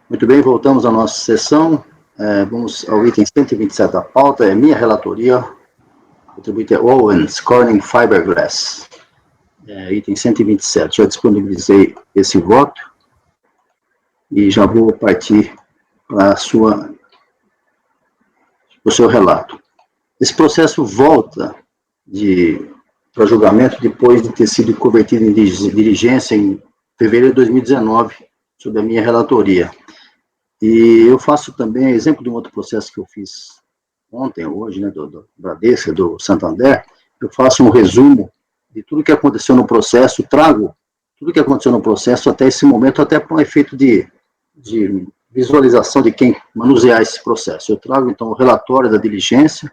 Muito bem, voltamos à nossa sessão. Vamos ao item 127 da pauta, é minha relatoria, atribuída a Owens Corning Fiberglass. Item 127, já disponibilizei esse voto e já vou partir para o seu relato. Esse processo volta para julgamento depois de ter sido convertido em diligência em fevereiro de 2019, sob a minha relatoria. E eu faço também exemplo de um outro processo que eu fiz ontem, hoje, né, do Bradesco, do Santander. Eu faço um resumo de tudo que aconteceu no processo, trago tudo que aconteceu no processo até esse momento, até para um efeito de visualização de quem manusear esse processo. Eu trago, então, o relatório da diligência,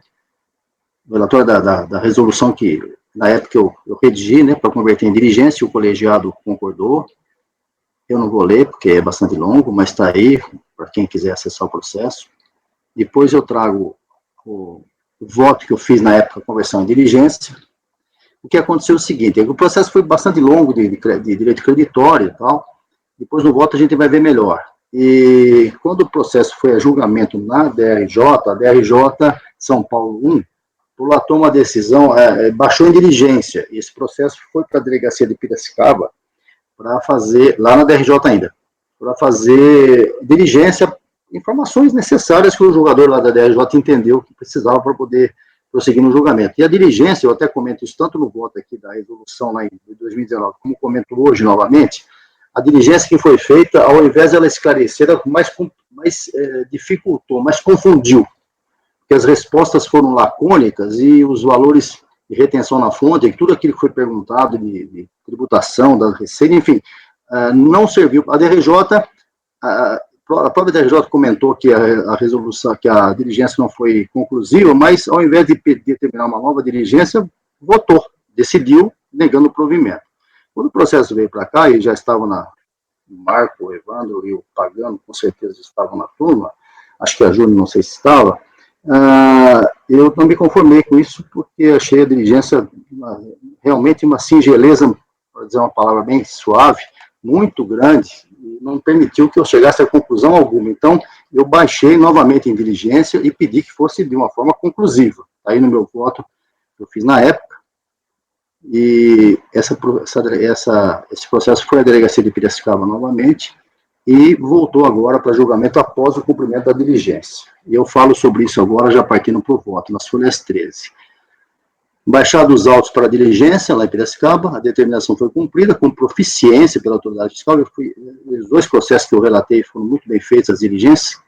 o relatório da resolução que, na época, eu redigi, né, para converter em diligência, o colegiado concordou. Eu não vou ler, porque é bastante longo, mas está aí, para quem quiser acessar o processo. Depois eu trago o voto que eu fiz na época, conversão em diligência. O que aconteceu é o seguinte, o processo foi bastante longo de direito creditório e tal, depois no voto a gente vai ver melhor. E quando o processo foi a julgamento na DRJ, a DRJ São Paulo 1, prolatou uma decisão, baixou em diligência, e esse processo foi para a delegacia de Piracicaba, para fazer, lá na DRJ ainda, para fazer diligência, informações necessárias que o julgador lá da DRJ entendeu que precisava para poder prosseguir no julgamento. E a diligência, eu até comento isso tanto no voto aqui da resolução lá em 2019, como comento hoje novamente, a diligência que foi feita, ao invés de ela esclarecer, ela mais dificultou, mais confundiu, porque as respostas foram lacônicas e os valores de retenção na fonte, tudo aquilo que foi perguntado de tributação, da receita, enfim, não serviu. A DRJ, a própria DRJ comentou que a resolução, que a diligência não foi conclusiva, mas ao invés de determinar uma nova diligência, votou, decidiu, negando o provimento. Quando o processo veio para cá, e já estava o Marco, o Evandro e o Pagano, com certeza estavam na turma, acho que a Júlia não sei se estava, eu não me conformei com isso, porque achei a diligência realmente uma singeleza, para dizer uma palavra bem suave, muito grande, e não permitiu que eu chegasse a conclusão alguma. Então, eu baixei novamente em diligência e pedi que fosse de uma forma conclusiva. Aí no meu voto, eu fiz na época, e esse processo foi à delegacia de Piracicaba novamente, e voltou agora para julgamento após o cumprimento da diligência. E eu falo sobre isso agora, já partindo para o voto, nas folhas 13. Baixados os autos para a diligência, lá em Piracicaba, a determinação foi cumprida com proficiência pela autoridade fiscal. Os dois processos que eu relatei foram muito bem feitos, as diligências.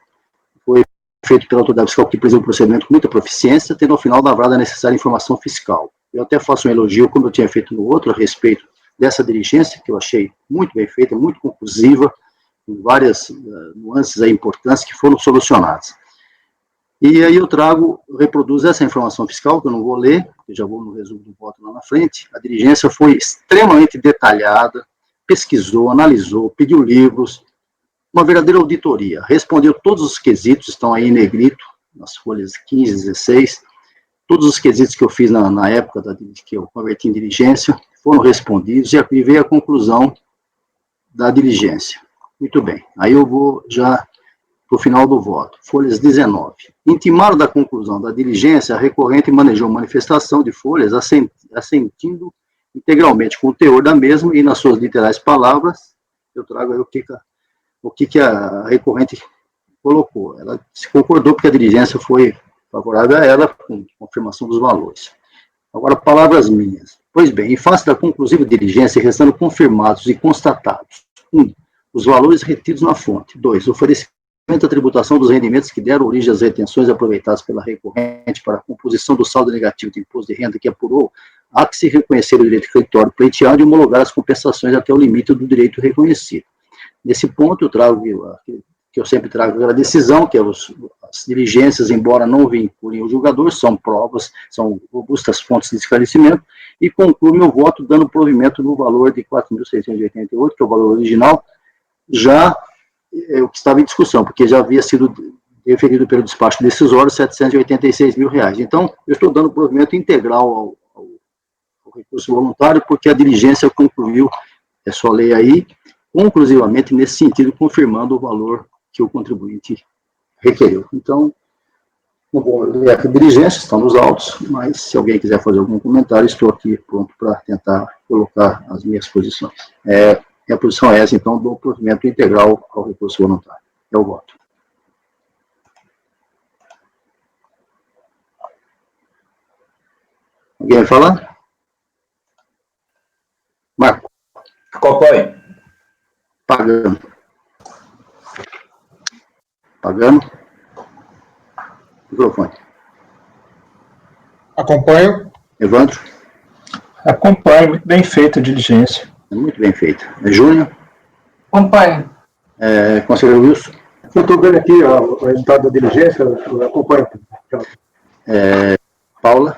Foi feito pela autoridade fiscal que apresentou o procedimento com muita proficiência, tendo ao final lavrado a necessária informação fiscal. Eu até faço um elogio, como eu tinha feito no outro, a respeito dessa diligência, que eu achei muito bem feita, muito conclusiva, com várias nuances aí importantes que foram solucionadas. E aí eu reproduzo essa informação fiscal, que eu não vou ler, porque já vou no resumo do voto lá na frente. A diligência foi extremamente detalhada, pesquisou, analisou, pediu livros, uma verdadeira auditoria, respondeu todos os quesitos, estão aí em negrito, nas folhas 15 e 16, todos os quesitos que eu fiz na época que eu converti em diligência, foram respondidos, e aqui veio a conclusão da diligência. Muito bem, aí eu vou já para o final do voto. Folhas 19. Intimaram da conclusão da diligência, a recorrente manejou manifestação de folhas, assentindo integralmente com o teor da mesma e nas suas literais palavras, eu trago aí o que a recorrente colocou. Ela se concordou porque a diligência foi favorável a ela, com confirmação dos valores. Agora, palavras minhas. Pois bem, em face da conclusiva diligência, restando confirmados e constatados: 1. Os valores retidos na fonte. 2. Oferecimento da tributação dos rendimentos que deram origem às retenções aproveitadas pela recorrente para a composição do saldo negativo do imposto de renda que apurou, há que se reconhecer o direito creditório pleiteado e homologar as compensações até o limite do direito reconhecido. Nesse ponto, eu trago, que eu sempre trago a decisão, que é as diligências, embora não vinculem o julgador, são provas, são robustas fontes de esclarecimento, e concluo meu voto dando provimento no valor de 4.688, que é o valor original, já o que estava em discussão, porque já havia sido deferido pelo despacho decisório R$ 786 mil. Então, eu estou dando provimento integral ao recurso voluntário, porque a diligência concluiu, é só ler aí, conclusivamente nesse sentido, confirmando o valor que o contribuinte requereu. Então, não vou ler aqui a diligência, estão nos autos, mas se alguém quiser fazer algum comentário, estou aqui pronto para tentar colocar as minhas posições. A posição é essa, então, do provimento integral ao recurso voluntário. É o voto. Alguém vai falar? Marco. Acompanhe. Pagano. Pagano. Microfone. Acompanho. Evandro. Acompanho, muito bem feita a diligência. Muito bem feito. Júnior. Acompanho. Conselheiro Wilson. Eu estou vendo aqui o resultado da diligência, eu acompanho. Paula.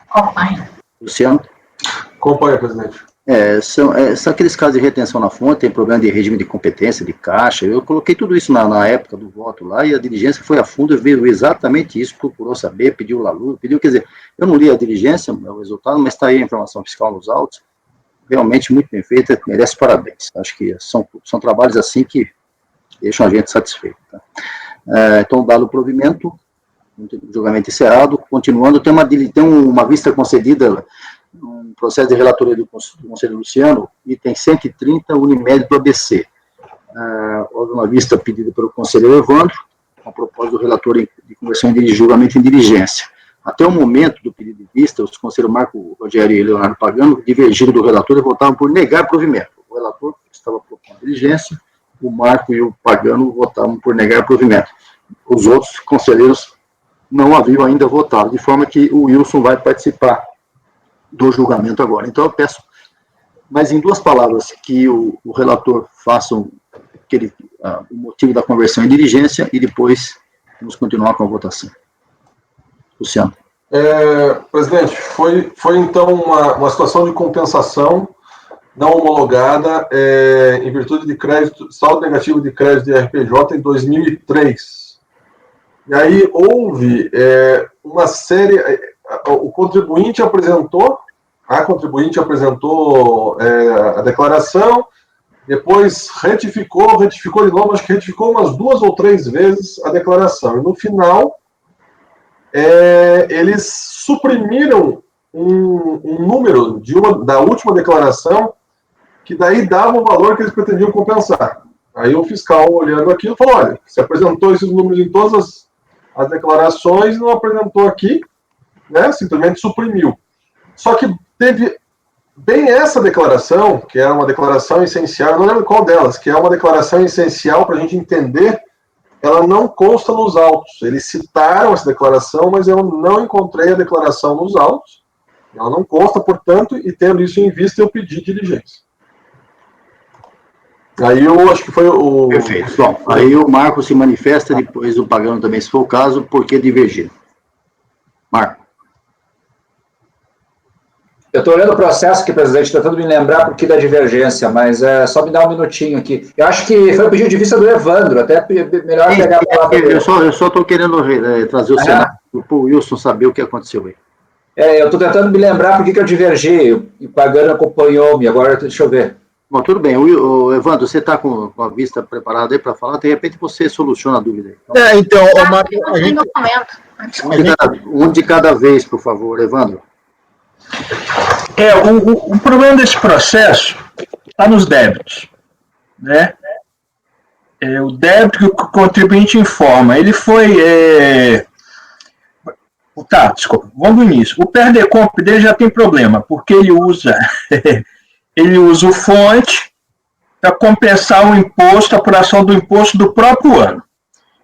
Acompanho. Luciano. Acompanho, presidente. São aqueles casos de retenção na fonte, tem problema de regime de competência, de caixa. Eu coloquei tudo isso na época do voto lá, e a diligência foi a fundo e veio exatamente isso, procurou saber, pediu LALU, quer dizer, eu não li a diligência, o resultado, mas está aí a informação fiscal nos autos, realmente muito bem feita, merece parabéns. Acho que são trabalhos assim que deixam a gente satisfeito. Tá? Então, dado o provimento, julgamento encerrado, continuando, tem uma vista concedida, um processo de relatoria do Conselho Luciano, item 130, Unimed do ABC. Houve uma vista pedida pelo conselheiro Evandro, a propósito do relator de conversão de julgamento em diligência. Até o momento do pedido de vista, os conselheiros Marco Rogério e Leonardo Pagano divergiram do relator e votavam por negar provimento. O relator estava propondo diligência, o Marco e o Pagano votavam por negar provimento. Os outros conselheiros não haviam ainda votado, de forma que o Wilson vai participar do julgamento agora. Então eu peço, mas em duas palavras, que o relator faça o motivo da conversão em diligência e depois vamos continuar com a votação. Luciano. Presidente, foi então uma situação de compensação não homologada em virtude de crédito, saldo negativo de crédito de RPJ em 2003. E aí houve uma série, o contribuinte apresentou, a declaração, depois retificou de novo, acho que retificou umas 2 ou 3 vezes a declaração. E no final, eles suprimiram um número da última declaração, que daí dava o valor que eles pretendiam compensar. Aí o fiscal, olhando aquilo, falou, olha, você apresentou esses números em todas as declarações, não apresentou aqui, né, simplesmente suprimiu. Só que teve bem essa declaração, que é uma declaração essencial, eu não lembro qual delas, que é uma declaração essencial para a gente entender, ela não consta nos autos. Eles citaram essa declaração, mas eu não encontrei a declaração nos autos. Ela não consta, portanto, e tendo isso em vista, eu pedi diligência. Aí eu acho que foi o... Perfeito. Bom, aí o Marco se manifesta, depois o Pagano também, se for o caso, por que divergir? Marco. Eu estou olhando o processo aqui, presidente, tentando me lembrar por que da divergência, mas só me dá um minutinho aqui. Eu acho que foi o pedido de vista do Evandro, até melhor pegar a palavra dele. Eu só estou querendo trazer o cenário para o Wilson saber o que aconteceu aí. Eu estou tentando me lembrar por que eu divergi, e o Pagano acompanhou-me, agora deixa eu ver. Bom, tudo bem. Evandro, você está com a vista preparada aí para falar? De repente você soluciona a dúvida aí. Então, Marco, a gente... Um de cada vez, por favor, Evandro. O problema desse processo está nos débitos, né? O débito que o contribuinte informa, ele foi... desculpa, vamos do início. O PERDECOMP dele já tem problema, porque ele usa o fonte para compensar o imposto, a apuração do imposto do próprio ano.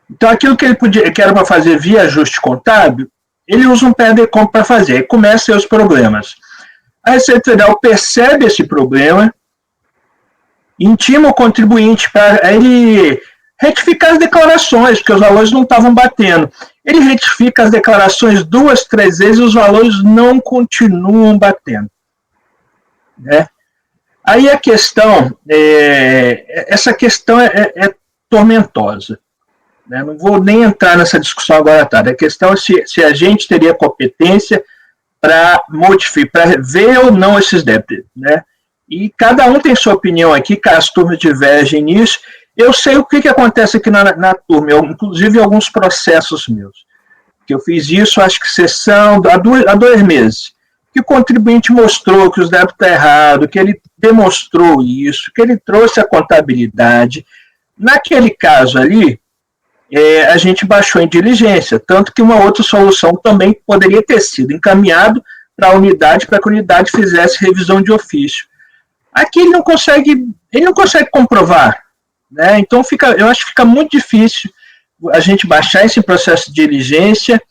Então, aquilo que que era para fazer via ajuste contábil, ele usa um PERDECOMP para fazer, aí começam os problemas. A Receita Federal percebe esse problema, intima o contribuinte para ele retificar as declarações, porque os valores não estavam batendo. Ele retifica as declarações 2, 3 vezes e os valores não continuam batendo. Né? Aí a questão, essa questão é tormentosa. Né? Não vou nem entrar nessa discussão agora à tarde. A questão é se a gente teria competência para modificar, para ver ou não esses débitos. Né? E cada um tem sua opinião aqui, as turmas divergem nisso, Eu sei o que acontece aqui na turma, inclusive alguns processos meus, que eu fiz isso, acho que sessão, há 2 meses, que o contribuinte mostrou que os débitos estão errados, que ele demonstrou isso, que ele trouxe a contabilidade. Naquele caso ali, a gente baixou em diligência, tanto que uma outra solução também poderia ter sido encaminhado para a unidade, para que a unidade fizesse revisão de ofício. Aqui ele não consegue comprovar, né? Então eu acho que fica muito difícil a gente baixar esse processo de diligência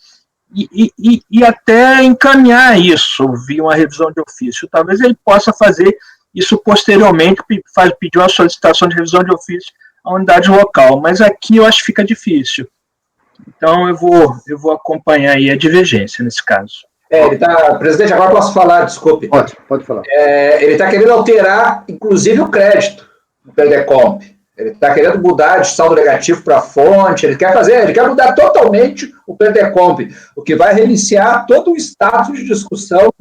e até encaminhar isso via uma revisão de ofício. Talvez ele possa fazer isso posteriormente, pedir uma solicitação de revisão de ofício à unidade local, mas aqui eu acho que fica difícil. Então eu vou acompanhar aí a divergência nesse caso. Presidente, agora posso falar, desculpe. Pode falar. Ele está querendo alterar, inclusive, o crédito no PERDECOMP. Ele está querendo mudar de saldo negativo para fonte, ele quer mudar totalmente o PERDECOMP, o que vai reiniciar todo o status de discussão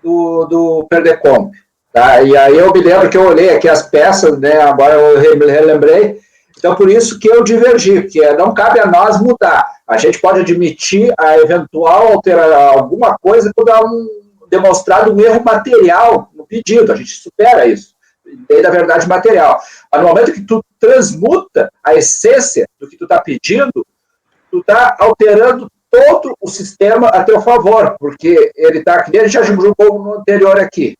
do PERDECOMP. Tá? E aí eu me lembro que eu olhei aqui as peças, né, agora eu me relembrei, então por isso que eu divergi, porque não cabe a nós mudar. A gente pode admitir a eventual alterar alguma coisa por demonstrado um erro material no pedido, a gente supera isso, lei da verdade material. Mas no momento que tu transmuta a essência do que tu está pedindo, tu está alterando todo o sistema a teu favor, porque ele está, que nem a gente já julgou no anterior aqui.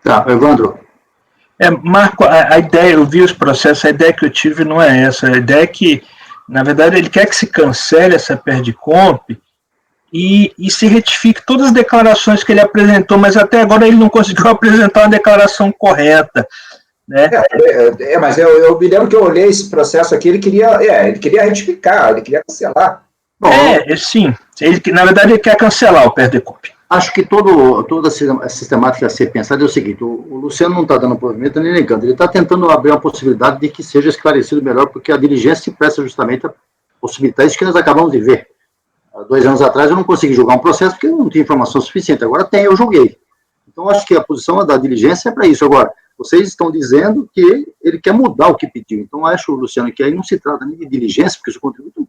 Tá, Evandro. Marco, a ideia, eu vi os processos, a ideia que eu tive não é essa, a ideia é que, na verdade, ele quer que se cancele essa PERDECOMP e se retifique todas as declarações que ele apresentou, mas até agora ele não conseguiu apresentar uma declaração correta. Né? Mas eu me lembro que eu olhei esse processo aqui, ele queria retificar, ele queria cancelar. Bom, sim, na verdade ele quer cancelar o PERDECOMP. Acho que toda a sistemática a ser pensada é o seguinte, o Luciano não está dando provimento nem negando, ele está tentando abrir uma possibilidade de que seja esclarecido melhor, porque a diligência se presta justamente a possibilitar isso que nós acabamos de ver. Há 2 anos atrás eu não consegui julgar um processo porque eu não tinha informação suficiente, agora eu julguei. Então acho que a posição da diligência é para isso. Agora, vocês estão dizendo que ele quer mudar o que pediu, então acho, Luciano, que aí não se trata nem de diligência, porque o contributo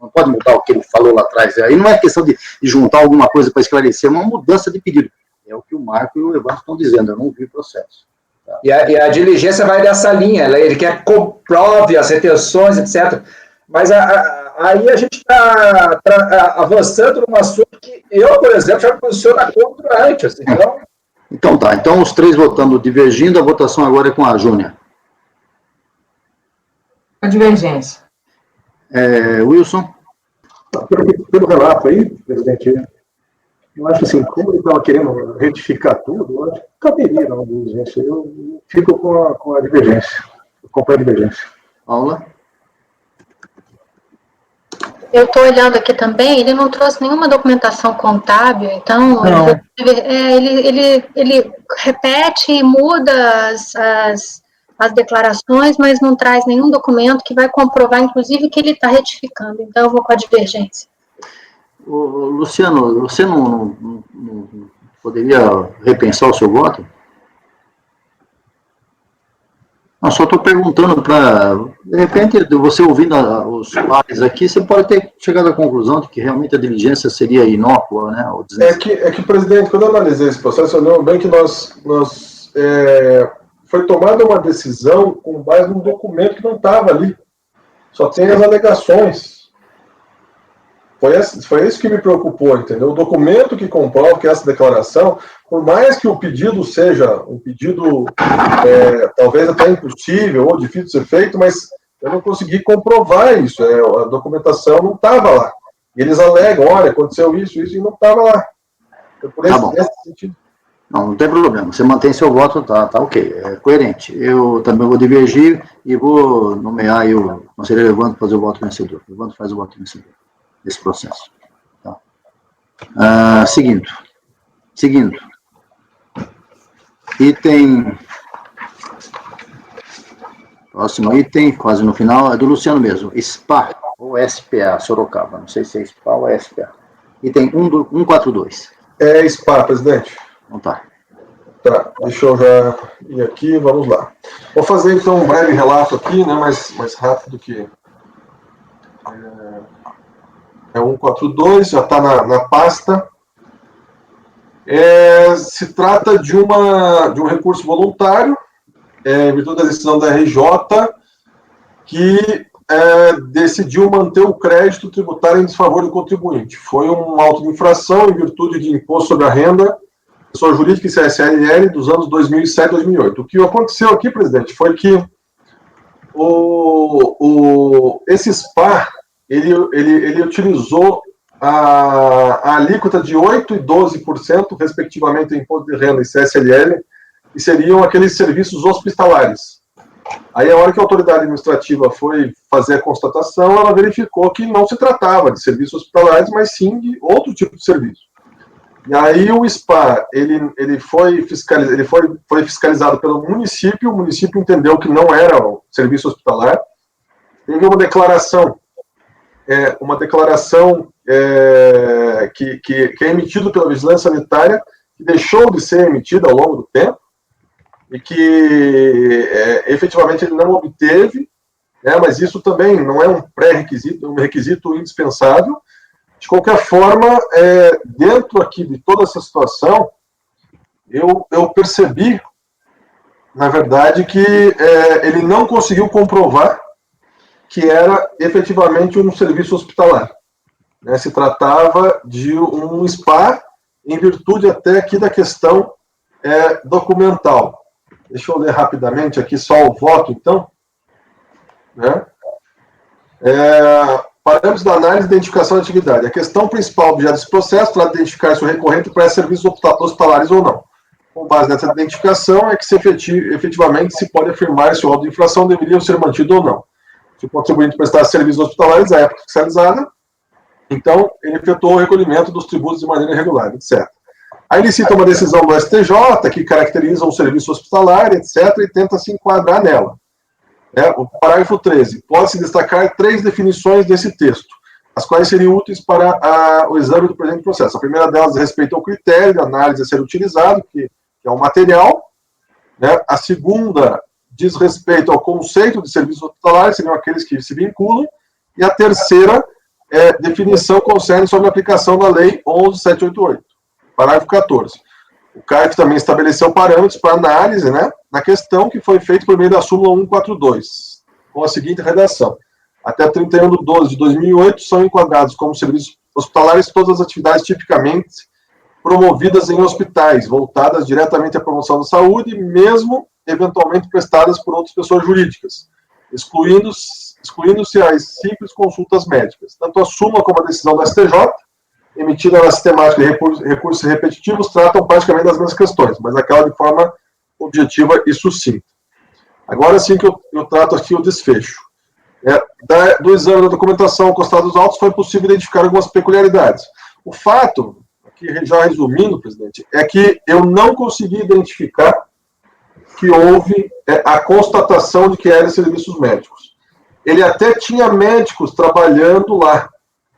não pode mudar o que ele falou lá atrás, aí não é questão de juntar alguma coisa para esclarecer, é uma mudança de pedido, é o que o Marco e o Evandro estão dizendo, eu não vi o processo. Tá? E a diligência vai nessa linha, ele quer que comprove as retenções, etc., mas aí a gente está avançando num assunto que eu, por exemplo, já me posiciono contra antes, então... Então tá, então os 3 votando divergindo, a votação agora é com a Júnia. A divergência. Wilson? Pelo relato aí, presidente, eu acho assim, como ele estava querendo retificar tudo, eu acho que caberia na diligência. Eu fico com a divergência, acompanho a divergência. Paula? Eu estou olhando aqui também, ele não trouxe nenhuma documentação contábil, então ele repete e muda as declarações, mas não traz nenhum documento que vai comprovar, inclusive, que ele está retificando. Então, eu vou com a divergência. Luciano, você não poderia repensar o seu voto? Eu só estou perguntando para... De repente, você ouvindo os pares aqui, você pode ter chegado à conclusão de que realmente a diligência seria inócua, né? É que, presidente, quando eu analisei esse processo, eu lembro bem que foi tomada uma decisão com base num documento que não estava ali. Só tem as alegações. Foi isso que me preocupou, entendeu? O documento que comprova que essa declaração, por mais que o pedido seja um pedido talvez até impossível ou difícil de ser feito, mas eu não consegui comprovar isso. A documentação não estava lá. E eles alegam, olha, aconteceu isso, e não estava lá. Então, por esse sentido. Não tem problema. Você mantém seu voto, tá ok. É coerente. Eu também vou divergir e vou nomear aí o conselheiro Evandro fazer o voto vencedor. O Evandro faz o voto vencedor desse processo. Tá. Seguindo. Próximo item, quase no final, é do Luciano mesmo. SPA ou SPA, Sorocaba. Não sei se é SPA ou SPA. Item 142. É SPA, presidente. Então tá. Tá, deixa eu já ir aqui, vamos lá. Vou fazer então um breve relato aqui, né, mais rápido que... É 142, já está na pasta. Se trata de um recurso voluntário, em virtude da decisão da RJ, que decidiu manter o crédito tributário em desfavor do contribuinte. Foi uma auto de infração em virtude de imposto sobre a renda, pessoa jurídica e CSLL dos anos 2007 e 2008. O que aconteceu aqui, presidente, foi que esse SPA, ele utilizou a alíquota de 8% e 12%, respectivamente, em imposto de renda e CSLL, que seriam aqueles serviços hospitalares. Aí, a hora que a autoridade administrativa foi fazer a constatação, ela verificou que não se tratava de serviços hospitalares, mas sim de outro tipo de serviço. E aí o SPA, ele foi fiscalizado pelo município, o município entendeu que não era um serviço hospitalar, teve uma declaração que é emitida pela Vigilância Sanitária, que deixou de ser emitida ao longo do tempo, e que efetivamente ele não obteve, né, mas isso também não é um pré-requisito, é um requisito indispensável. De qualquer forma, dentro aqui de toda essa situação, eu percebi, na verdade, que ele não conseguiu comprovar que era efetivamente um serviço hospitalar. Né? Se tratava de um SPA, em virtude até aqui da questão documental. Deixa eu ler rapidamente aqui só o voto, então. Né? Parâmetros da análise e identificação da atividade. A questão principal objeto desse processo trata de identificar se o recorrente presta serviços hospitalares ou não. Com base nessa identificação é que efetivamente se pode afirmar se o auto de infração deveria ser mantido ou não. Se o contribuinte prestasse serviços hospitalares à época fiscalizada, então ele efetuou o recolhimento dos tributos de maneira irregular, etc. Aí ele cita uma decisão do STJ que caracteriza um serviço hospitalar, etc., e tenta se enquadrar nela. O parágrafo 13. Pode-se destacar 3 definições desse texto, as quais seriam úteis para o exame do presente processo. A primeira delas respeita ao critério de análise a ser utilizado, que é o material. Né? A segunda diz respeito ao conceito de serviços hospitalares, seriam aqueles que se vinculam. E a terceira definição concerne sobre a aplicação da Lei 11.788. Parágrafo 14. O CARF também estabeleceu parâmetros para análise, né, na questão que foi feita por meio da súmula 142, com a seguinte redação. Até 31 de 12 de 2008, são enquadrados como serviços hospitalares todas as atividades tipicamente promovidas em hospitais, voltadas diretamente à promoção da saúde, mesmo eventualmente prestadas por outras pessoas jurídicas, excluindo-se as simples consultas médicas. Tanto a súmula como a decisão da STJ, emitida na sistemática de recursos repetitivos, tratam praticamente das mesmas questões, mas aquela de forma objetiva e sucinta. Agora sim que eu trato aqui o desfecho. Do exame da documentação ao costado dos autos, foi possível identificar algumas peculiaridades. O fato, aqui já resumindo, presidente, é que eu não consegui identificar que houve a constatação de que eram serviços médicos. Ele até tinha médicos trabalhando lá,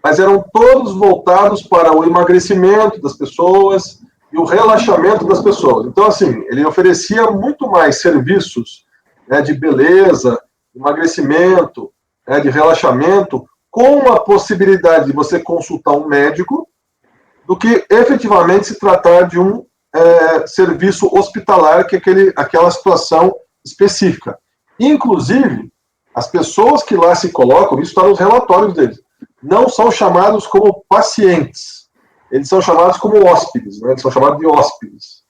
mas eram todos voltados para o emagrecimento das pessoas e o relaxamento das pessoas. Então, assim, ele oferecia muito mais serviços, né, de beleza, emagrecimento, de relaxamento, com a possibilidade de você consultar um médico, do que efetivamente se tratar de um serviço hospitalar, que é aquela situação específica. Inclusive, as pessoas que lá se colocam, isso está nos relatórios deles, não são chamados como pacientes, eles são chamados como hóspedes, né? Eles são chamados de hóspedes.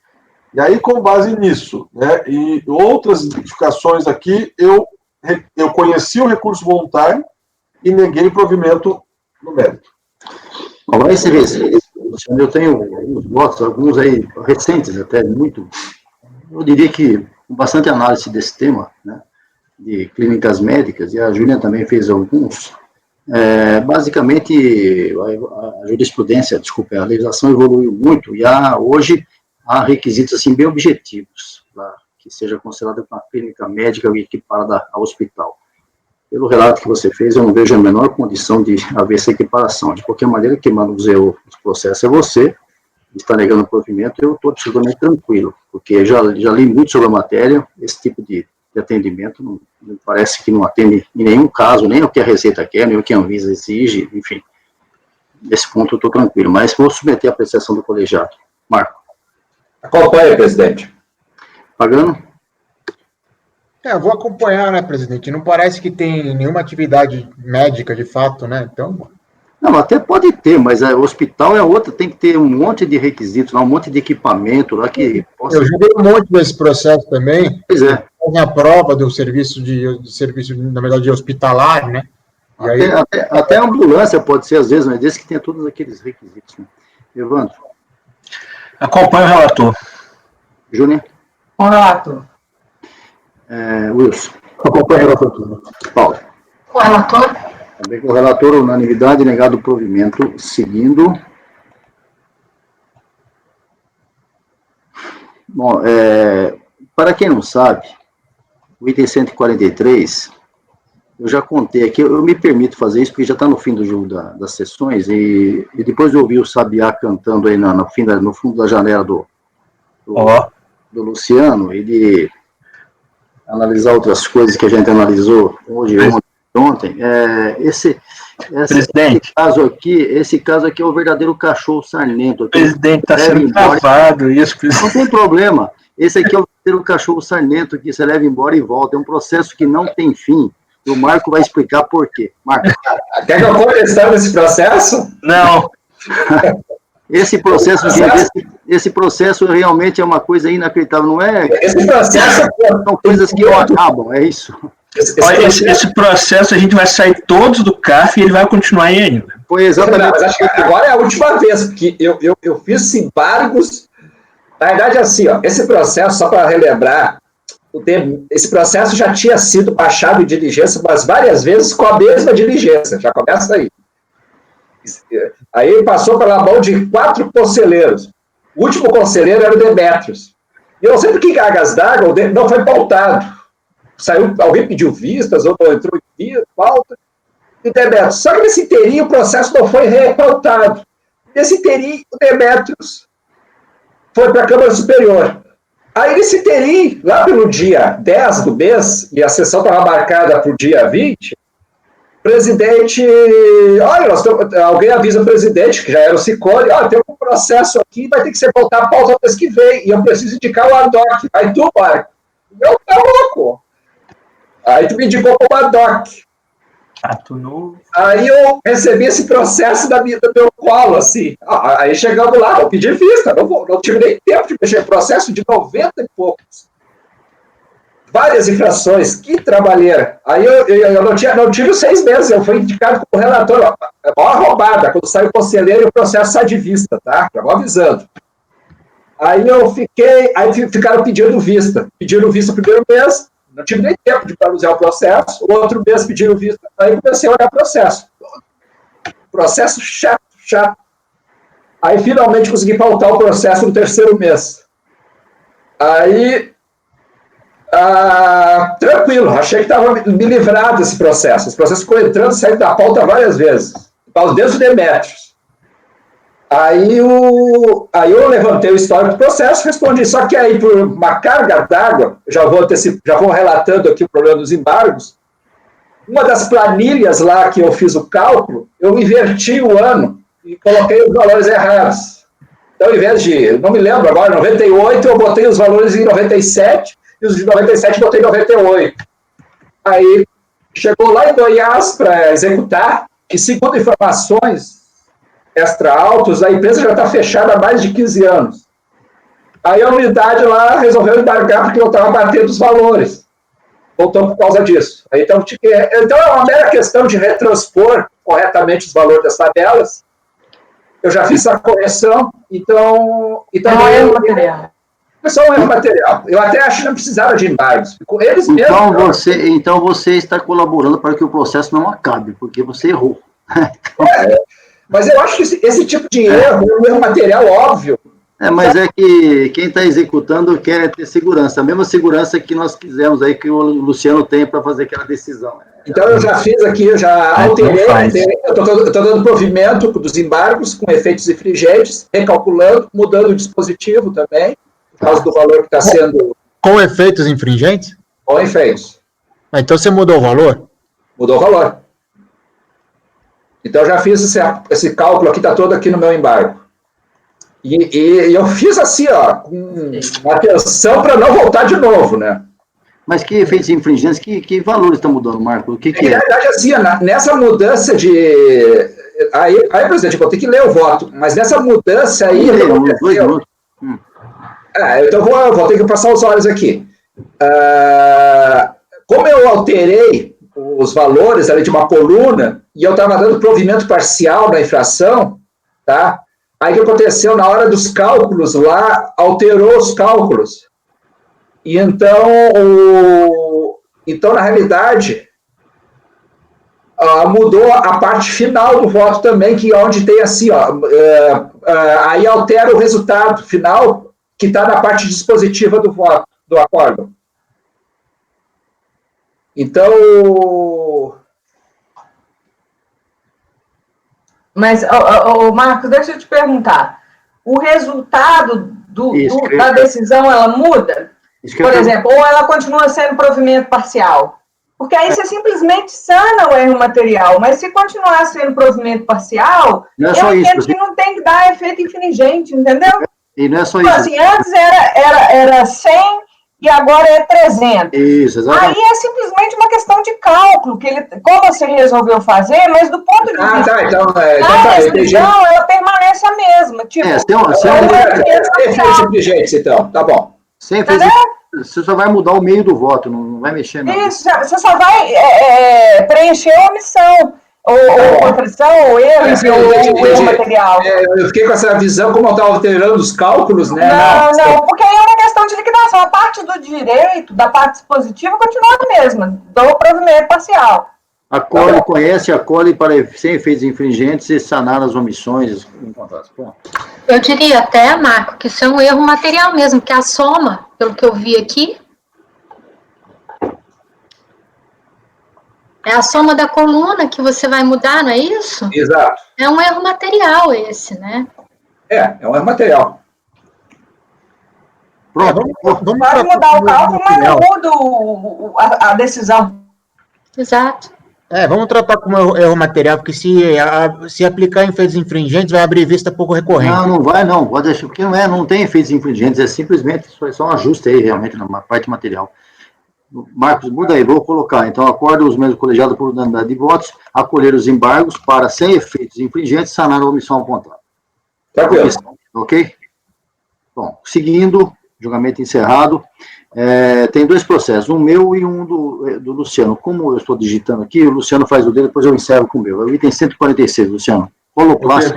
E aí, com base nisso, né, e outras identificações aqui, eu conheci o recurso voluntário e neguei o provimento no mérito. Agora, eu tenho alguns votos, alguns aí recentes até, muito, eu diria que com bastante análise desse tema, né, de clínicas médicas, e a Júlia também fez alguns. Basicamente, a jurisprudência, a legislação evoluiu muito, e hoje há requisitos assim, bem objetivos, para que seja considerada uma clínica médica equiparada ao hospital. Pelo relato que você fez, eu não vejo a menor condição de haver essa equiparação. De qualquer maneira, quem manda o processo é você, está negando o provimento, eu estou absolutamente tranquilo, porque já li muito sobre a matéria, esse tipo de atendimento não parece que não atende em nenhum caso, nem o que a Receita quer, nem o que a Anvisa exige, enfim. Nesse ponto eu estou tranquilo, mas vou submeter a apreciação do colegiado. Marco. Acompanhe, presidente. Pagano? Eu vou acompanhar, né, presidente? Não parece que tem nenhuma atividade médica de fato, né? Então. Não, até pode ter, mas o hospital é outra, tem que ter um monte de requisitos, um monte de equipamento lá que possa... Eu joguei um monte desse processo também. Pois é. A prova do serviço na verdade, de hospitalar, né? E aí... até a ambulância pode ser, às vezes, mas desde que tenha todos aqueles requisitos. Né? Evandro. Acompanho o relator. Júnior. Com relator. Wilson. Acompanha o relator. Paulo. Com relator. Também com o relator, unanimidade, negado o provimento, seguindo. Bom, para quem não sabe, o item 143, eu já contei aqui, eu me permito fazer isso, porque já está no fim do jogo das sessões, e depois eu ouvi o Sabiá cantando aí no fundo da janela do Luciano, ele analisar outras coisas que a gente analisou hoje, ontem, esse caso aqui é o verdadeiro cachorro sarnento. Presidente, está sendo gravado isso, presidente. Não tem problema. Esse aqui é o verdadeiro cachorro sarnento que você leva embora e volta. É um processo que não tem fim. E o Marco vai explicar por quê. Marco. Quer que eu conteste esse processo? Não. Esse processo realmente é uma coisa inacreditável, não é? Esse processo são coisas que não acabam, é isso. Esse processo a gente vai sair todos do CAF e ele vai continuar aí ainda. Foi exatamente. Mas acho que agora é a última vez, porque eu fiz embargos. Na verdade, assim, ó, esse processo, só para relembrar, esse processo já tinha sido baixado em diligência umas várias vezes com a mesma diligência, já começa aí. Aí passou pela mão de 4 conselheiros. O último conselheiro era o Demetrios. E eu não sei por que cargas d'água não foi pautado. Alguém pediu vistas, ou entrou em pauta, e o Demetrios. Só que nesse inteirinho o processo não foi repautado. Nesse inteirinho, o Demetrios foi para a Câmara Superior. Aí nesse inteirinho, lá pelo dia 10 do mês, e a sessão estava marcada para o dia 20, presidente, olha, alguém avisa o presidente, que já era o Ciccone, olha, tem um processo aqui, vai ter que ser voltar a pauta mês que vem, e eu preciso indicar o ADOC. Aí tu, Marco, eu tá louco. Aí tu me indicou como ADOC. Aí eu recebi esse processo do meu colo, assim. Aí chegamos lá, eu pedi vista, não tive nem tempo de mexer no processo de 90 e poucos. Várias infrações, que trabalheira. Aí eu não tive os 6 meses, eu fui indicado como relator. É maior roubada, quando sai o conselheiro e o processo sai de vista, tá? Já vou avisando. Aí aí ficaram pedindo vista. Pediram vista o primeiro mês, não tive nem tempo de manusear o processo, o outro mês pediram vista, aí comecei a olhar o processo. Processo chato. Aí finalmente consegui pautar o processo no 3º mês. Aí... tranquilo, achei que estava me livrado desse processo. Esse processo ficou entrando e saindo da pauta várias vezes, desde o Demetrios. Aí eu levantei o histórico do processo, respondi, só que aí por uma carga d'água, já vou relatando aqui o problema dos embargos, uma das planilhas lá que eu fiz o cálculo, eu inverti o ano e coloquei os valores errados. Então, ao invés de, não me lembro agora, 98, eu botei os valores em 97, e os de 97 botei em 98. Aí chegou lá em Goiás para executar, e segundo informações extra-autos, a empresa já está fechada há mais de 15 anos. Aí a unidade lá resolveu embargar porque eu estava batendo os valores. Voltamos por causa disso. Aí, então é uma mera questão de retranspor corretamente os valores das tabelas. Eu já fiz essa correção, então não é material. É só um erro material. Eu até acho que não precisava de embargos. Eles mesmos. Então você está colaborando para que o processo não acabe, porque você errou. Mas eu acho que esse tipo de erro é um erro material óbvio. Mas é que quem está executando quer ter segurança, a mesma segurança que nós quisemos aí que o Luciano tem para fazer aquela decisão. Então, eu já fiz aqui, eu já alterei, eu estou dando provimento dos embargos com efeitos infringentes, recalculando, mudando o dispositivo também, por causa do valor que está sendo... Com efeitos infringentes? Com efeitos. Então você mudou o valor? Mudou o valor. Então, eu já fiz esse cálculo aqui, está todo aqui no meu embargo. E eu fiz assim, ó, com atenção para não voltar de novo, né? Mas que efeitos infringentes, que valores estão mudando, Marco? O que é? Na verdade, assim, nessa mudança de... Aí, presidente, eu vou ter que ler o voto, mas nessa mudança aí... Então eu vou ter que passar os olhos aqui. Como eu alterei os valores ali de uma coluna, e eu estava dando provimento parcial na infração, tá? Aí o que aconteceu na hora dos cálculos lá, alterou os cálculos. E então, na realidade, mudou a parte final do voto também, que é onde tem assim, ó, aí altera o resultado final, que está na parte dispositiva do voto, do acordo. Então... Mas, Marcos, deixa eu te perguntar. O resultado da decisão, ela muda? Por exemplo, ou ela continua sendo provimento parcial? Porque aí você simplesmente sana o erro material, mas se continuar sendo provimento parcial, eu entendo que não tem que dar efeito infringente, entendeu? E não é só isso. Assim, antes era 100 e agora é 300. Isso, exatamente. Aí é simplesmente uma questão de cálculo, como você resolveu fazer, mas do ponto de vista da decisão, ela permanece a mesma. Tipo, efeitos infringentes, então, tá bom. Sem efeitos, você só vai mudar o meio do voto, não vai mexer nada. Isso, você só vai preencher a omissão, ou contradição, ou erro, ou erro material. Eu fiquei com essa visão, como eu estava alterando os cálculos, né? Não, porque aí é uma questão de liquidação. A parte do direito, da parte dispositiva, continua a mesma, do provimento parcial. Acolhe para sem efeitos infringentes e sanar as omissões encontradas. Eu diria até, Marco, que isso é um erro material mesmo, que a soma, pelo que eu vi aqui, é a soma da coluna que você vai mudar, não é isso? Exato. É um erro material esse, né? É um erro material. Pronto, vamos mudar o cálculo, mas não muda a decisão. Exato. Vamos tratar como erro material, porque se aplicar em efeitos infringentes, vai abrir vista pouco recorrente. Não vai não, pode deixar, porque não tem efeitos infringentes, é simplesmente só um ajuste aí, realmente, na parte material. Marcos, muda aí, vou colocar, então, acordo os membros colegiados por unanimidade de votos, acolher os embargos para, sem efeitos infringentes, sanar a omissão apontada. Tranquilo. Ok? Bom, seguindo, julgamento encerrado, tem dois processos, um meu e um do Luciano. Como eu estou digitando aqui, o Luciano faz o dele, depois eu encerro com o meu. É o item 146, Luciano. Coloplast.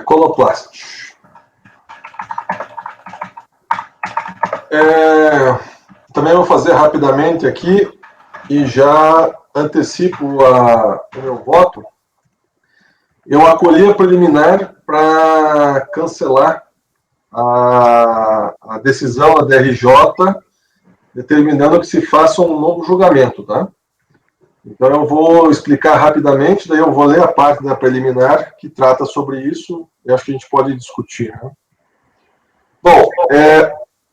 Coloplast. Também vou fazer rapidamente aqui e já antecipo o meu voto. Eu acolhi a preliminar para cancelar a decisão da DRJ determinando que se faça um novo julgamento, tá? Então eu vou explicar rapidamente, daí eu vou ler a parte da preliminar que trata sobre isso e acho que a gente pode discutir, né? Bom,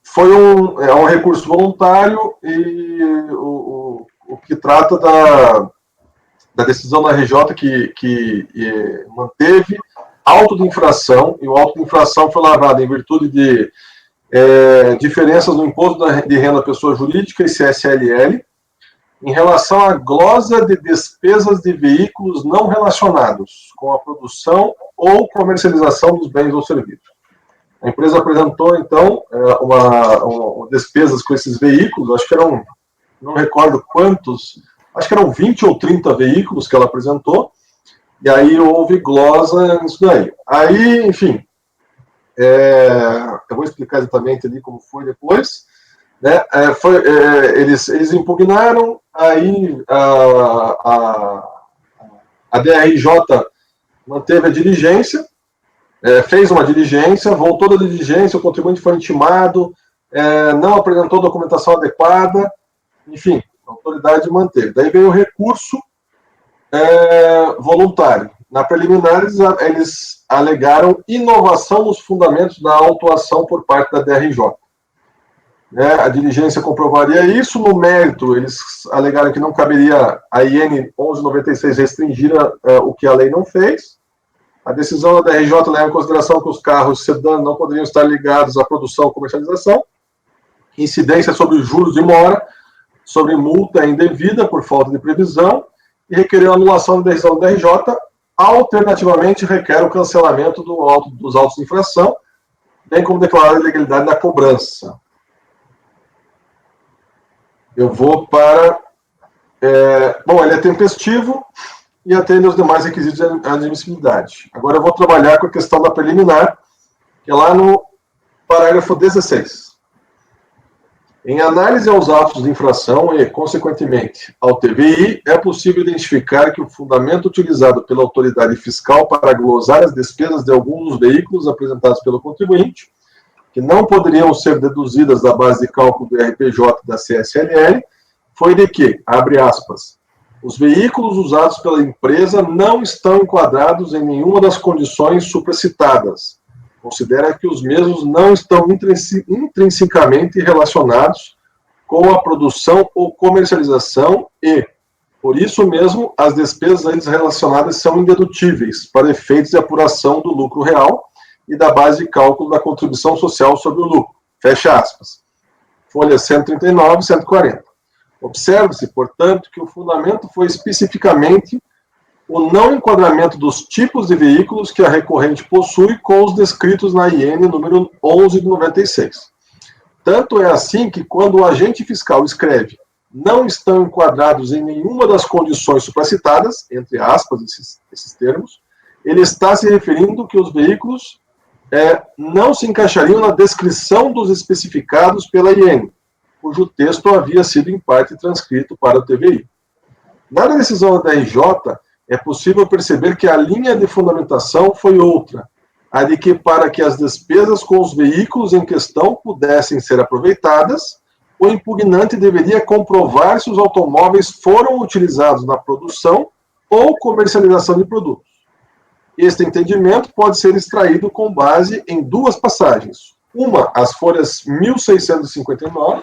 foi um recurso voluntário e o que trata da decisão da RJ que manteve auto de infração, e o auto de infração foi lavrado em virtude de diferenças no imposto de renda pessoa jurídica e CSLL, em relação à glosa de despesas de veículos não relacionados com a produção ou comercialização dos bens ou serviços. A empresa apresentou, então, despesas com esses veículos, acho que eram, não recordo quantos, acho que eram 20 ou 30 veículos que ela apresentou, e aí houve glosa nisso daí. Aí, enfim, eu vou explicar exatamente ali como foi depois, né? Eles impugnaram, aí a DRJ manteve a diligência, fez uma diligência, voltou da diligência, o contribuinte foi intimado, não apresentou documentação adequada, enfim, a autoridade manteve. Daí veio o recurso voluntário. Na preliminar, eles alegaram inovação nos fundamentos da autuação por parte da DRJ. A diligência comprovaria isso. No mérito, eles alegaram que não caberia a IN 1196 restringir o que a lei não fez. A decisão da DRJ leva em consideração que os carros sedã não poderiam estar ligados à produção ou comercialização, incidência sobre os juros de mora, sobre multa indevida por falta de previsão, e requereu a anulação da decisão da DRJ. Alternativamente, requer o cancelamento dos autos de infração, bem como declarar a ilegalidade da cobrança. Eu vou para... bom, ele é tempestivo e atende aos demais requisitos de admissibilidade. Agora eu vou trabalhar com a questão da preliminar, que é lá no parágrafo 16. Em análise aos autos de infração e, consequentemente, ao TVI, é possível identificar que o fundamento utilizado pela autoridade fiscal para glosar as despesas de alguns dos veículos apresentados pelo contribuinte, que não poderiam ser deduzidas da base de cálculo do RPJ da CSLL, foi de que, abre aspas, os veículos usados pela empresa não estão enquadrados em nenhuma das condições supracitadas. Considera que os mesmos não estão intrinsecamente relacionados com a produção ou comercialização e, por isso mesmo, as despesas a eles relacionadas são indedutíveis para efeitos de apuração do lucro real e da base de cálculo da contribuição social sobre o lucro. Fecha aspas. Folha 139 e 140. Observe-se, portanto, que o fundamento foi especificamente o não enquadramento dos tipos de veículos que a recorrente possui com os descritos na IN número 11 de 96. Tanto é assim que, quando o agente fiscal escreve não estão enquadrados em nenhuma das condições supracitadas, entre aspas, esses termos, ele está se referindo que os veículos não se encaixariam na descrição dos especificados pela IN, cujo texto havia sido, em parte, transcrito para o TVI. Na decisão da RJ, é possível perceber que a linha de fundamentação foi outra, a de que, para que as despesas com os veículos em questão pudessem ser aproveitadas, o impugnante deveria comprovar se os automóveis foram utilizados na produção ou comercialização de produtos. Este entendimento pode ser extraído com base em duas passagens. Uma, as folhas 1659,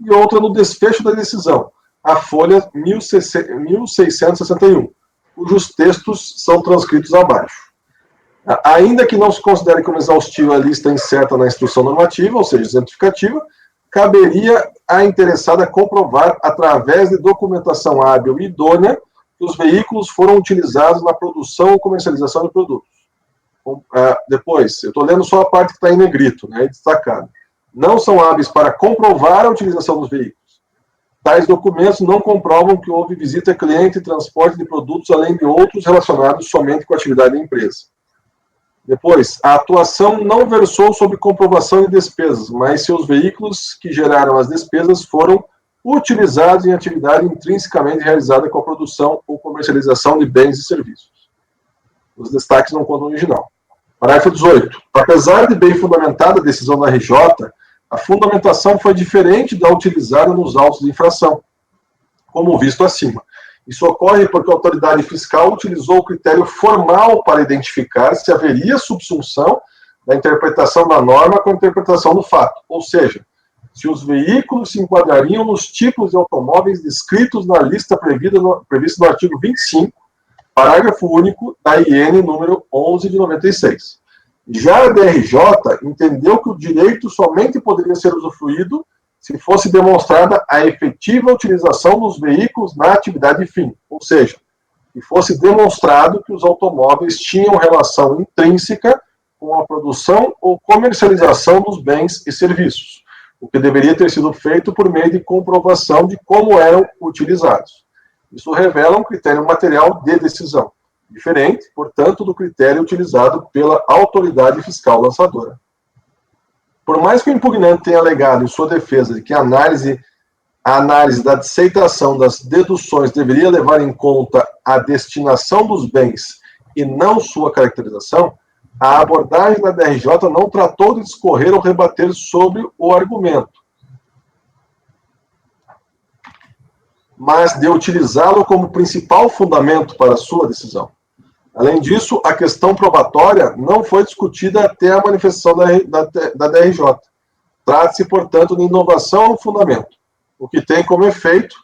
e outra no desfecho da decisão, a folha 1661, cujos textos são transcritos abaixo. Ainda que não se considere como exaustiva a lista incerta na instrução normativa, ou seja, exemplificativa, caberia à interessada comprovar, através de documentação hábil e idônea, que os veículos foram utilizados na produção ou comercialização de produtos. Depois, eu estou lendo só a parte que está em negrito, destacado. Não são hábeis para comprovar a utilização dos veículos. Tais documentos não comprovam que houve visita a cliente e transporte de produtos, além de outros relacionados somente com a atividade da empresa. Depois, a atuação não versou sobre comprovação de despesas, mas se os veículos que geraram as despesas foram utilizados em atividade intrinsecamente realizada com a produção ou comercialização de bens e serviços. Os destaques não contam o original. Parágrafo 18. Apesar de bem fundamentada a decisão da RJ, a fundamentação foi diferente da utilizada nos autos de infração, como visto acima. Isso ocorre porque a autoridade fiscal utilizou o critério formal para identificar se haveria subsunção da interpretação da norma com a interpretação do fato, ou seja, se os veículos se enquadrariam nos tipos de automóveis descritos na lista prevista no artigo 25, parágrafo único da IN número 11 de 96. Já a DRJ entendeu que o direito somente poderia ser usufruído se fosse demonstrada a efetiva utilização dos veículos na atividade fim, ou seja, se fosse demonstrado que os automóveis tinham relação intrínseca com a produção ou comercialização dos bens e serviços, o que deveria ter sido feito por meio de comprovação de como eram utilizados. Isso revela um critério material de decisão, diferente, portanto, do critério utilizado pela autoridade fiscal lançadora. Por mais que o impugnante tenha alegado em sua defesa de que a análise da aceitação das deduções deveria levar em conta a destinação dos bens e não sua caracterização, A abordagem da DRJ não tratou de discorrer ou rebater sobre o argumento, mas de utilizá-lo como principal fundamento para sua decisão. Além disso, a questão probatória não foi discutida até a manifestação da DRJ. Trata-se, portanto, de inovação no fundamento, o que tem como efeito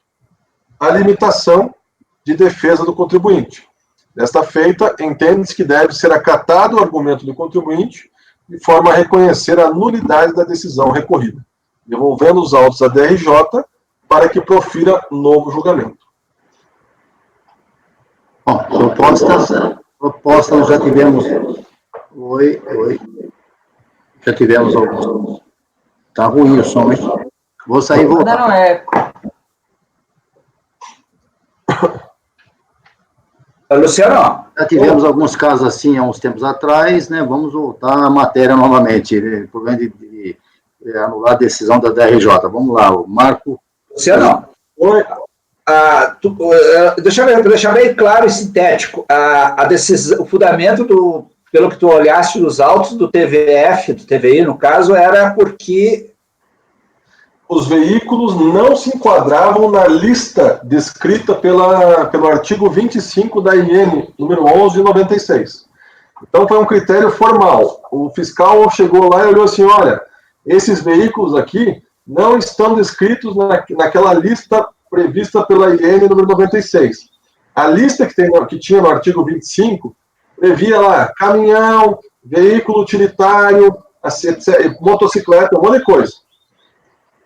a limitação de defesa do contribuinte. Desta feita, entende-se que deve ser acatado o argumento do contribuinte de forma a reconhecer a nulidade da decisão recorrida, devolvendo os autos à DRJ para que profira novo julgamento. Bom, propostas já tivemos. Oi. Já tivemos alguns. Tá ruim o som, hein? Vou sair e voltar. Não é. Luciano? Já tivemos alguns casos assim há uns tempos atrás, né? Vamos voltar à matéria novamente, né? Por vez de anular a decisão da DRJ. Vamos lá, o Marco. Luciano, deixar bem claro e sintético. A decisão, o fundamento pelo que tu olhaste nos autos do TVF, do TVI, no caso, era porque os veículos não se enquadravam na lista descrita pelo artigo 25 da IN, número 1196. Então, foi um critério formal. O fiscal chegou lá e olhou assim, olha, esses veículos aqui não estão descritos naquela lista prevista pela IN número 96. A lista que tinha no artigo 25 previa lá caminhão, veículo utilitário, motocicleta, um monte de coisa.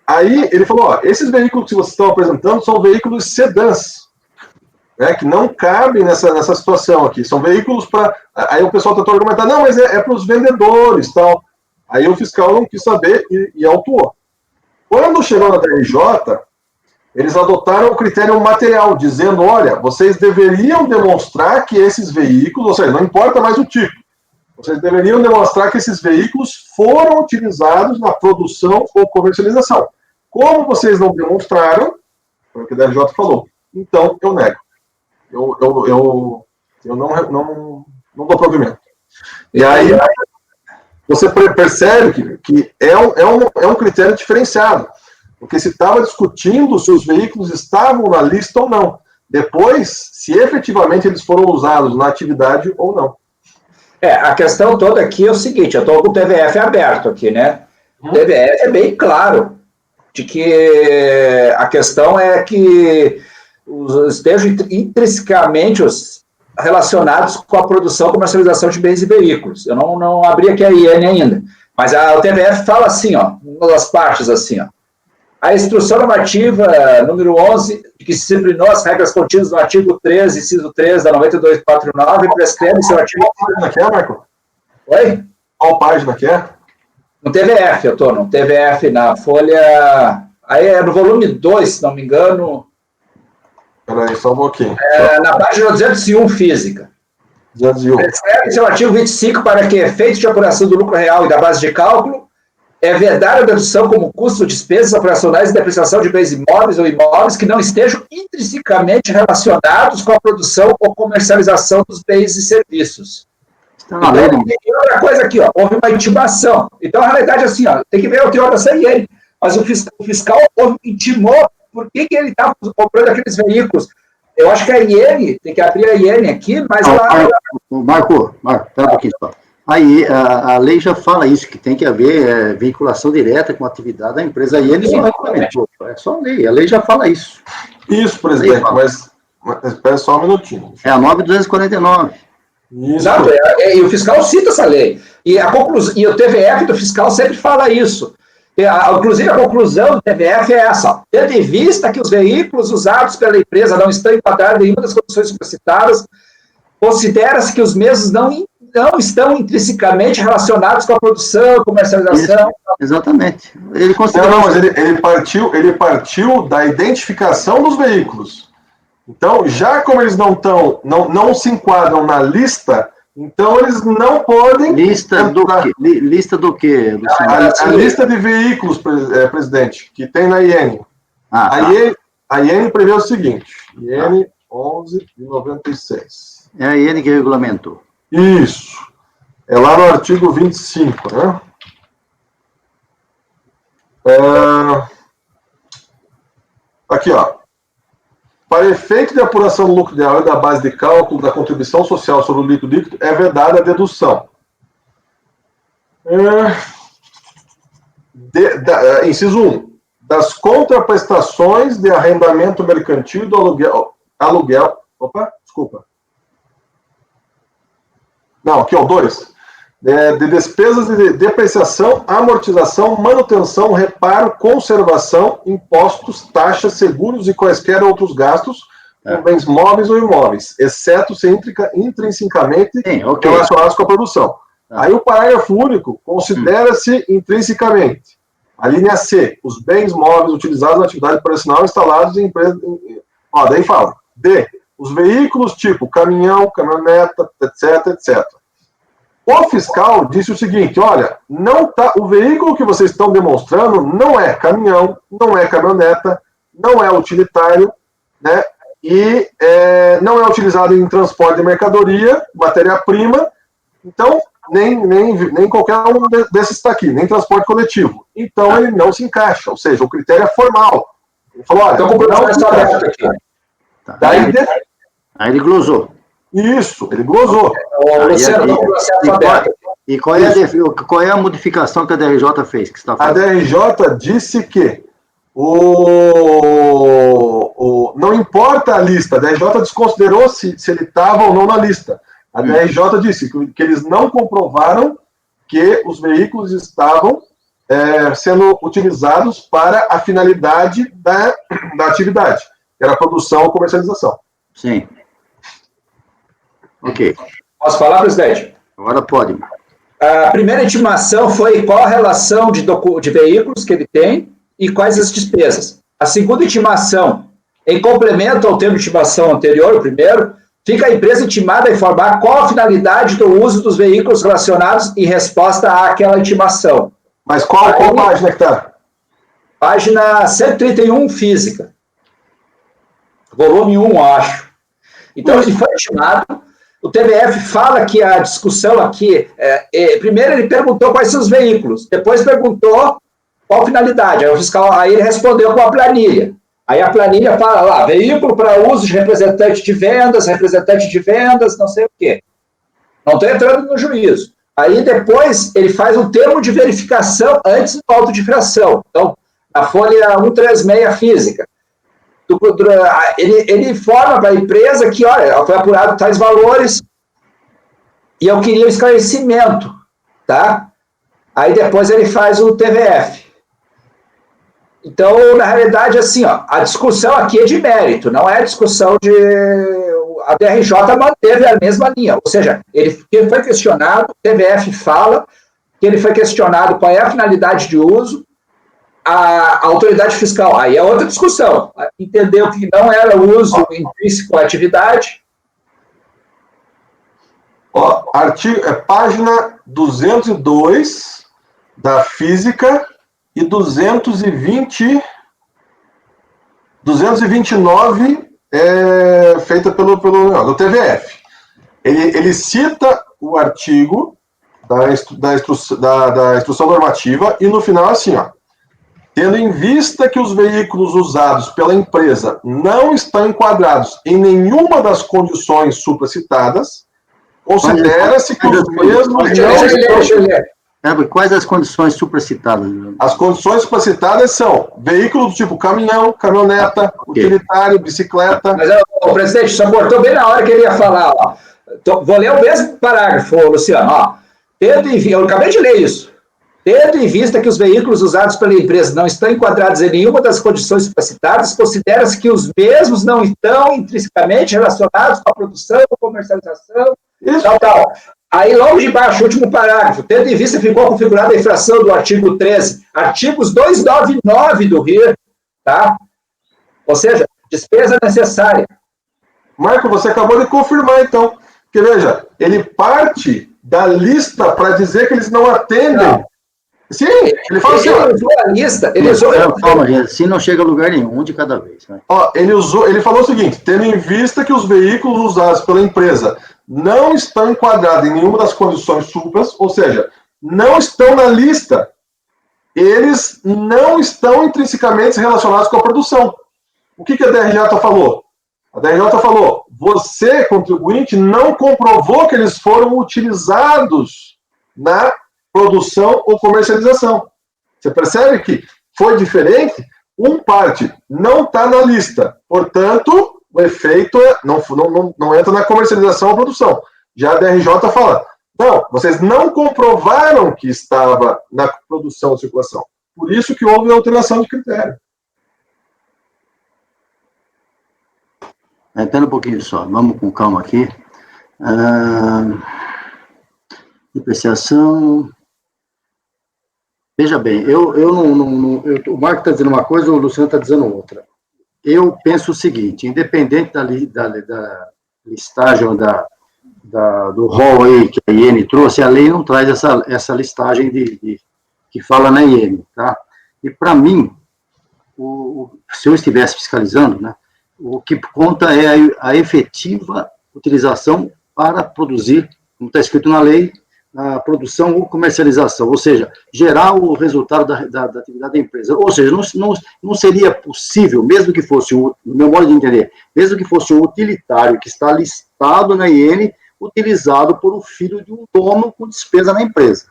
Aí ele falou, ó, esses veículos que vocês estão apresentando são veículos sedãs, né, que não cabem nessa situação aqui. São veículos para... Aí o pessoal tentou argumentar, não, mas é para os vendedores, tal. Aí o fiscal não quis saber e autuou. Quando chegou na DRJ, eles adotaram o critério material, dizendo, olha, vocês deveriam demonstrar que esses veículos, ou seja, não importa mais o tipo, vocês deveriam demonstrar que esses veículos foram utilizados na produção ou comercialização. Como vocês não demonstraram, foi o que a DRJ falou, então eu nego. Eu não dou provimento. E aí você percebe que é um critério diferenciado, porque se estava discutindo se os veículos estavam na lista ou não. Depois, se efetivamente eles foram usados na atividade ou não. A questão toda aqui é o seguinte, eu estou com o TVF aberto aqui, né? O TVF é bem claro de que a questão é que estejam intrinsecamente relacionados com a produção e comercialização de bens e veículos. Eu não abri aqui a IN ainda, mas o TVF fala assim, ó, uma das partes assim, ó. A instrução normativa número 11, de que se disciplinou as regras contidas no artigo 13, inciso 3 da 9249, prescreve seu artigo... Qual página que é, Marco? Oi? Qual página que é? No TVF, eu estou no TVF, na folha... Aí é no volume 2, se não me engano... Peraí, só um pouquinho. Na página 201, física. 201. Prescreve seu artigo 25 para que efeitos de apuração do lucro real e da base de cálculo é vedar a dedução como custo, despesas operacionais e depreciação de bens imóveis ou imóveis que não estejam intrinsecamente relacionados com a produção ou comercialização dos bens e serviços. Então, e outra coisa aqui, ó, houve uma intimação. Então, a realidade é assim, ó, tem que ver o teor da CIN, mas o fiscal intimou por que ele estava comprando aqueles veículos. Eu acho que a IN, tem que abrir a IN aqui, mas... Marco, espera um pouquinho só. Aí, a lei já fala isso, que tem que haver vinculação direta com a atividade da empresa. Aí ele só regulamentou. É só a lei já fala isso. Isso, presidente, mas espera só um minutinho. É a 9.249. Exato, e o fiscal cita essa lei. E o TVF do fiscal sempre fala isso. Inclusive, a conclusão do TVF é essa. Tendo em vista que os veículos usados pela empresa não estão enquadrados em nenhuma das condições citadas, considera-se que os mesmos não estão intrinsecamente relacionados com a produção, comercialização. Isso, exatamente. Ele mas ele partiu da identificação dos veículos. Então, já como eles não se enquadram na lista, então eles não podem... Lista do quê, Luciano? A lista de veículos, presidente, que tem na IN. A IN prevê o seguinte, IN 11 de 96. É a IN que regulamentou. Isso. É lá no artigo 25, né? Aqui, ó. Para efeito de apuração do lucro ideal e da base de cálculo da contribuição social sobre o líquido líquido, é vedada a dedução. Inciso 1. Das contraprestações de arrendamento mercantil do aluguel. Opa, desculpa. Não, aqui, ó, 2. De despesas de depreciação, amortização, manutenção, reparo, conservação, impostos, taxas, seguros e quaisquer outros gastos com bens móveis ou imóveis, exceto se intrinsecamente relacionados com a produção. Aí o parágrafo único considera-se intrinsecamente. A linha C, os bens móveis utilizados na atividade operacional instalados em empresa. Ó, daí fala. D, os veículos tipo caminhão, caminhoneta, etc, etc. O fiscal disse o seguinte, olha, o veículo que vocês estão demonstrando não é caminhão, não é caminhoneta, não é utilitário, né? E não é utilizado em transporte de mercadoria, matéria-prima, então nem qualquer um desses está aqui, nem transporte coletivo. Então ele não se encaixa, ou seja, o critério é formal. Ele falou, olha, então não se encaixa aqui. Tá. Aí ele glosou. Isso, ele glosou. E qual é a modificação que a DRJ fez? Que você tá falando? A DRJ disse que não importa a lista, a DRJ desconsiderou se ele estava ou não na lista. A DRJ disse que eles não comprovaram que os veículos estavam sendo utilizados para a finalidade da atividade, que era a produção ou comercialização. Sim. Ok. Posso falar, presidente? Agora pode. A primeira intimação foi qual a relação de veículos que ele tem e quais as despesas. A segunda intimação, em complemento ao termo de intimação anterior, o primeiro, fica a empresa intimada a informar qual a finalidade do uso dos veículos relacionados em resposta àquela intimação. Mas qual página que está? Página 131, física. Volume 1, acho. Então, ele foi intimado. O TVF fala que a discussão aqui... primeiro, ele perguntou quais são os veículos. Depois, perguntou qual finalidade. Aí o fiscal ele respondeu com a planilha. Aí a planilha fala lá, veículo para uso de representante de vendas, não sei o quê. Não estou entrando no juízo. Aí depois ele faz um termo de verificação antes do auto de infração. Então, a folha 136 física. Ele informa para a empresa que, olha, foi apurado tais valores e eu queria o esclarecimento, tá? Aí depois ele faz o TVF. Então, na realidade, assim, ó, a discussão aqui é de mérito, não é a discussão de... A DRJ manteve a mesma linha, ou seja, ele foi questionado, o TVF fala que ele foi questionado qual é a finalidade de uso, a autoridade fiscal, aí é outra discussão, entendeu que não era uso intrínseco à atividade. Ó, página 202 da física e 229 feita pelo TVF. Ele cita o artigo da instrução normativa e no final assim, ó, tendo em vista que os veículos usados pela empresa não estão enquadrados em nenhuma das condições supracitadas, considera-se que os mesmos... Quais as condições supracitadas? As condições supracitadas são veículo do tipo caminhão, caminhoneta, utilitário, bicicleta... Mas, presidente, só cortou bem na hora que ele ia falar. Ó. Vou ler o mesmo parágrafo, Luciano. Ó. Eu acabei de ler isso. Tendo em vista que os veículos usados pela empresa não estão enquadrados em nenhuma das condições supracitadas, considera-se que os mesmos não estão intrinsecamente relacionados com a produção, comercialização, tal. Aí, logo de baixo, o último parágrafo, tendo em vista que ficou configurada a infração do artigo 13, artigos 299 do RIR, tá? Ou seja, despesa necessária. Marco, você acabou de confirmar, então. Porque, veja, ele parte da lista para dizer que eles não atendem. Não. Sim, ele fala assim, ó. Ele usou calma, gente, assim não chega a lugar nenhum, um de cada vez. Né? Ó, ele falou o seguinte, tendo em vista que os veículos usados pela empresa não estão enquadrados em nenhuma das condições supras, ou seja, não estão na lista, eles não estão intrinsecamente relacionados com a produção. O que a DRJ falou? A DRJ falou, você, contribuinte, não comprovou que eles foram utilizados na produção ou comercialização. Você percebe que foi diferente? Parte não está na lista, portanto, o efeito não entra na comercialização ou produção. Já a DRJ fala, não, vocês não comprovaram que estava na produção ou circulação. Por isso que houve alteração de critério. Espera um pouquinho só, vamos com calma aqui. Depreciação. Veja bem, o Marco está dizendo uma coisa, o Luciano está dizendo outra. Eu penso o seguinte, independente da listagem do rol aí que a IN trouxe, a lei não traz essa listagem que fala na IN, tá? E para mim, se eu estivesse fiscalizando, né, o que conta é a efetiva utilização para produzir, como está escrito na lei, a produção ou comercialização, ou seja, gerar o resultado da atividade da empresa. Ou seja, não seria possível, mesmo que fosse, no meu modo de entender, mesmo que fosse um utilitário que está listado na IN, utilizado por um filho de um dono com despesa na empresa.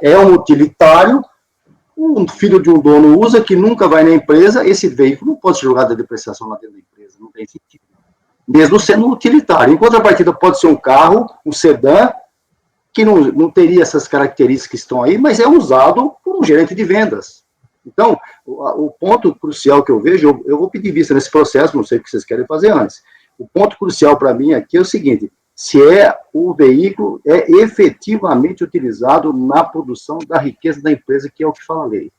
É um utilitário, um filho de um dono usa, que nunca vai na empresa, esse veículo não pode ser jogado da depreciação lá dentro da empresa, não tem sentido. Mesmo sendo utilitário. Em contrapartida, pode ser um carro, um sedã, que não teria essas características que estão aí, mas é usado por um gerente de vendas. Então, o ponto crucial que eu vejo, eu vou pedir vista nesse processo, não sei o que vocês querem fazer antes. O ponto crucial para mim aqui é o seguinte, se o veículo é efetivamente utilizado na produção da riqueza da empresa, que é o que fala a lei.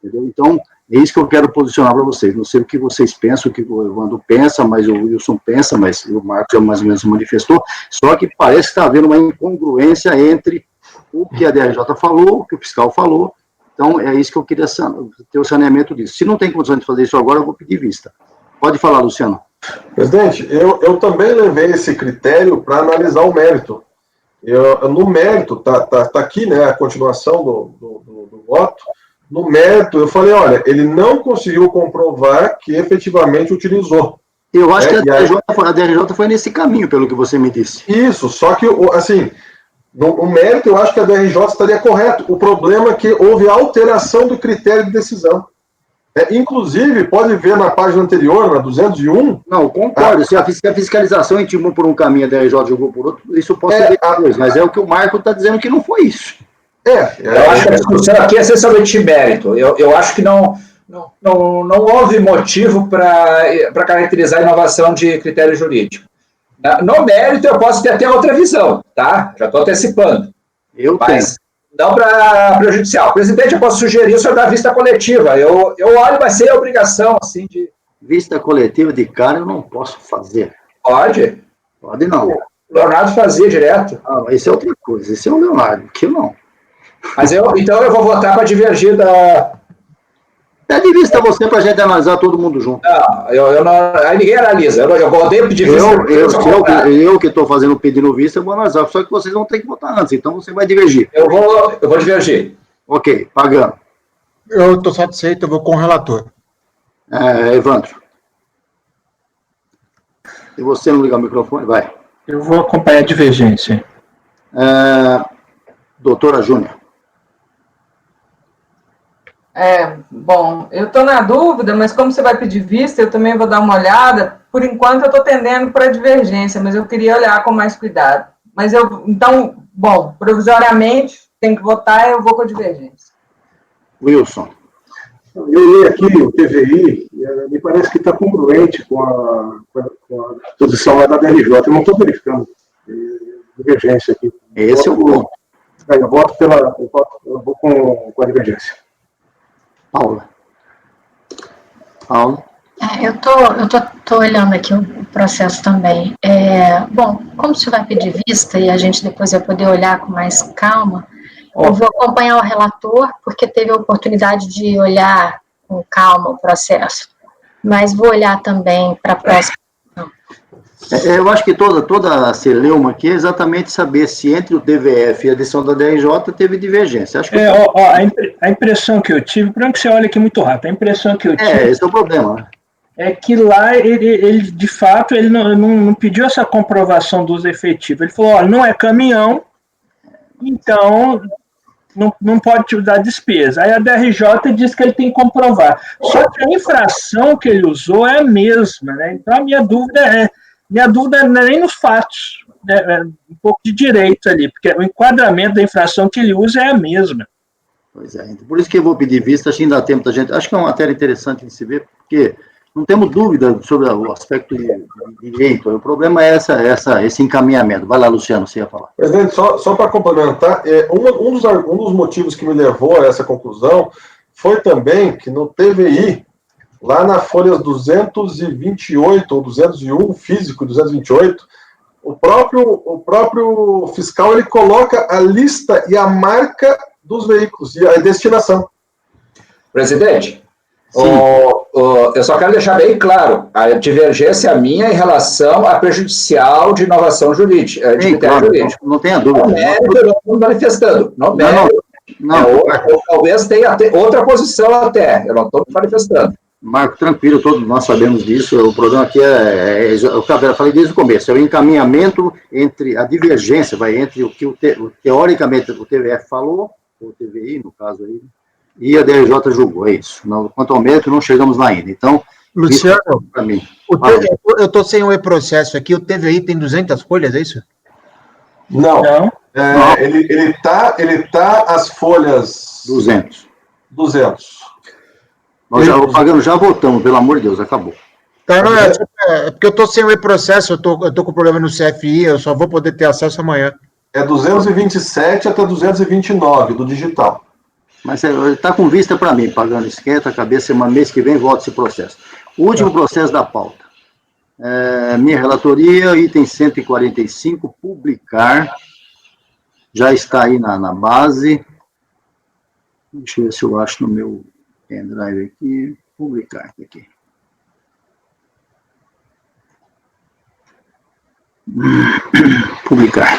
Entendeu? Então, é isso que eu quero posicionar para vocês. Não sei o que vocês pensam, o que o Evandro pensa, mas o Wilson pensa, mas o Marcos já mais ou menos manifestou, só que parece que está havendo uma incongruência entre o que a DRJ falou, o que o fiscal falou. Então, é isso que eu queria ter o saneamento disso. Se não tem condição de fazer isso agora, eu vou pedir vista. Pode falar, Luciano. Presidente, eu também levei esse critério para analisar o mérito. No mérito, tá aqui, né, a continuação do voto. No mérito, eu falei, olha, ele não conseguiu comprovar que efetivamente utilizou. Eu acho que a DRJ foi nesse caminho, pelo que você me disse. Isso, só que, assim, no mérito, eu acho que a DRJ estaria correto. O problema é que houve alteração do critério de decisão. Inclusive, pode ver na página anterior, na 201... Não, concordo. Se a fiscalização intimou por um caminho, a DRJ jogou por outro, isso pode ser depois, mas é o que o Marco está dizendo que não foi isso. Eu acho que a discussão aqui é essencialmente de mérito. Eu acho que não houve motivo para caracterizar a inovação de critério jurídico. No mérito, eu posso ter até outra visão, tá? Já estou antecipando. Mas não para prejudicial. Presidente, eu posso sugerir o senhor dar vista coletiva. Eu olho, vai ser a obrigação, assim, de... Vista coletiva de cara eu não posso fazer. Pode? Pode não. O Leonardo fazia direto. Isso é outra coisa. Esse é o Leonardo, que não. Mas então eu vou votar para divergir da... É de vista você para a gente analisar todo mundo junto. Não, aí ninguém analisa. Eu votei pedir vista. Eu que estou pedindo vista, eu vou analisar. Só que vocês vão ter que votar antes, então você vai divergir. Eu vou divergir. Ok, pagando. Eu estou satisfeito, eu vou com o relator. Evandro. Se você não ligar o microfone, vai. Eu vou acompanhar a divergência. Doutora Júnior. Bom, eu estou na dúvida, mas como você vai pedir vista, eu também vou dar uma olhada. Por enquanto, eu estou tendendo para divergência, mas eu queria olhar com mais cuidado. Mas então, bom, provisoriamente, tem que votar, eu vou com a divergência. Wilson. Eu li aqui o TVI, e me parece que está congruente com a posição lá da DRJ. Eu não estou verificando divergência aqui. Esse é o ponto. Eu vou com a divergência. Paula. Eu tô olhando aqui o processo também. Bom, como você vai pedir vista e a gente depois vai poder olhar com mais calma, eu vou acompanhar o relator, porque teve a oportunidade de olhar com calma o processo, mas vou olhar também para a próxima. Eu acho que toda a celeuma aqui é exatamente saber se entre o TVF e a decisão da DRJ teve divergência. Acho que a impressão que eu tive, por exemplo, que você olha aqui muito rápido, a impressão que eu tive... esse é o problema, né? É que lá, ele de fato, ele não pediu essa comprovação do uso efetivo. Ele falou, olha, não é caminhão, então não pode te dar despesa. Aí a DRJ diz que ele tem que comprovar. Só que a infração que ele usou é a mesma, né? Então a minha dúvida não é nem nos fatos, é um pouco de direito ali, porque o enquadramento da infração que ele usa é a mesma. Pois é, por isso que eu vou pedir vista, acho que ainda dá tempo da gente, acho que é uma matéria interessante de se ver, porque não temos dúvida sobre o aspecto de direito, o problema é esse encaminhamento. Vai lá, Luciano, você ia falar. Presidente, só para complementar, um dos motivos que me levou a essa conclusão foi também que no TVI, lá na folha 228 ou 201, físico 228, o próprio fiscal ele coloca a lista e a marca dos veículos e a destinação. Presidente, eu só quero deixar bem claro, a divergência minha em relação à prejudicial de inovação jurídica. Não tenha dúvida. No mérito, eu não estou manifestando. No mérito, talvez tenha outra posição até, eu não estou me manifestando. Marco, tranquilo, todos nós sabemos disso, o problema aqui eu falei desde o começo, é o encaminhamento entre a divergência, entre o que teoricamente o TVF falou, o TVI, no caso aí, e a DRJ julgou, é isso. Quanto ao mérito, não chegamos lá ainda. Então, Luciano, eu estou sem o e-processo aqui, o TVI tem 200 folhas, é isso? Não. Ele tá as folhas... 200. Nós já votamos, pelo amor de Deus, acabou. Tá, não, porque eu estou sem o e-processo, eu tô com problema no CFI, eu só vou poder ter acesso amanhã. É 227 até 229 do digital. Mas está com vista para mim, pagando, esquenta a cabeça, mês que vem volta esse processo. O último processo da pauta. Minha relatoria, item 145, publicar, já está aí na base. Deixa eu ver se eu acho no meu pendrive aqui, publicar, aqui. Publicar.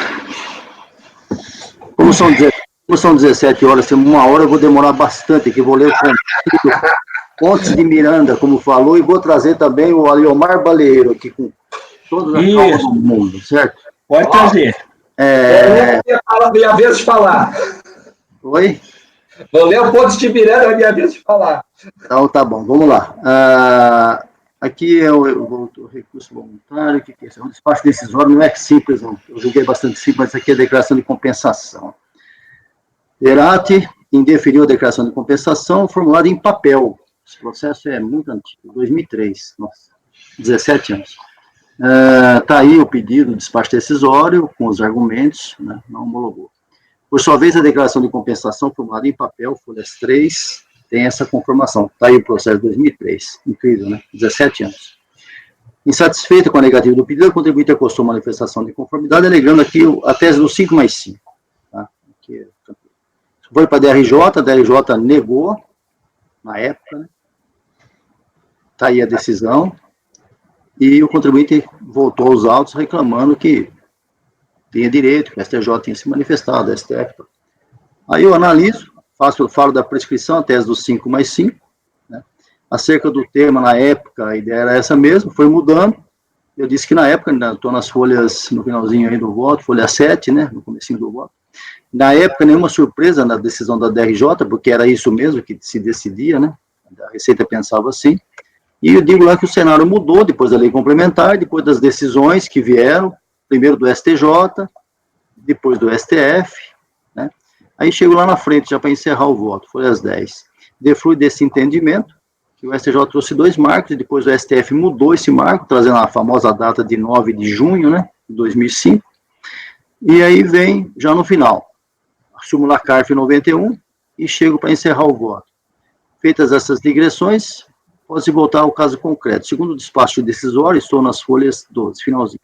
Como são 17 horas, tem uma hora, eu vou demorar bastante, que vou ler o Pontes de Miranda, como falou, e vou trazer também o Aliomar Baleiro, aqui com todas as calmas do mundo, certo? Pode trazer. Minha vez de falar. Oi? Vou ler o Pontes de Miranda, é minha vez de falar. Então, tá bom, vamos lá. Aqui é o recurso voluntário, que é um despacho decisório, não é simples, não. Eu julguei bastante simples, mas aqui é a declaração de compensação. Derate indeferiu a declaração de compensação formulada em papel. Esse processo é muito antigo, 2003, nossa, 17 anos. Está aí o pedido de despacho decisório, com os argumentos, né, não homologou. Por sua vez, a declaração de compensação formulada em papel, folhas 3, tem essa conformação. Está aí o processo de 2003, incrível, né, 17 anos. Insatisfeito com a negativa do pedido, a contribuinte acostou manifestação de conformidade, alegando aqui a tese do 5+5. Tá? Aqui, foi para a DRJ negou, na época, né? Está aí a decisão, e o contribuinte voltou aos autos reclamando que tinha direito, que o STJ tinha se manifestado, a STF. Aí eu analiso, falo da prescrição, a tese do 5+5, né? Acerca do tema, na época, a ideia era essa mesmo, foi mudando. Eu disse que na época, estou nas folhas, no finalzinho aí do voto, folha 7, né, no comecinho do voto. Na época, nenhuma surpresa na decisão da DRJ, porque era isso mesmo que se decidia, né? A Receita pensava assim. E eu digo lá que o cenário mudou depois da lei complementar, depois das decisões que vieram, primeiro do STJ, depois do STF, né? Aí chego lá na frente, já para encerrar o voto, foi às 10. Deflui desse entendimento, que o STJ trouxe 2 marcos, e depois o STF mudou esse marco, trazendo a famosa data de 9 de junho, né, de 2005. E aí vem, já no final, a súmula CARF 91, e chego para encerrar o voto. Feitas essas digressões, pode-se voltar ao caso concreto. Segundo o despacho decisório, estou nas folhas 12, finalzinho.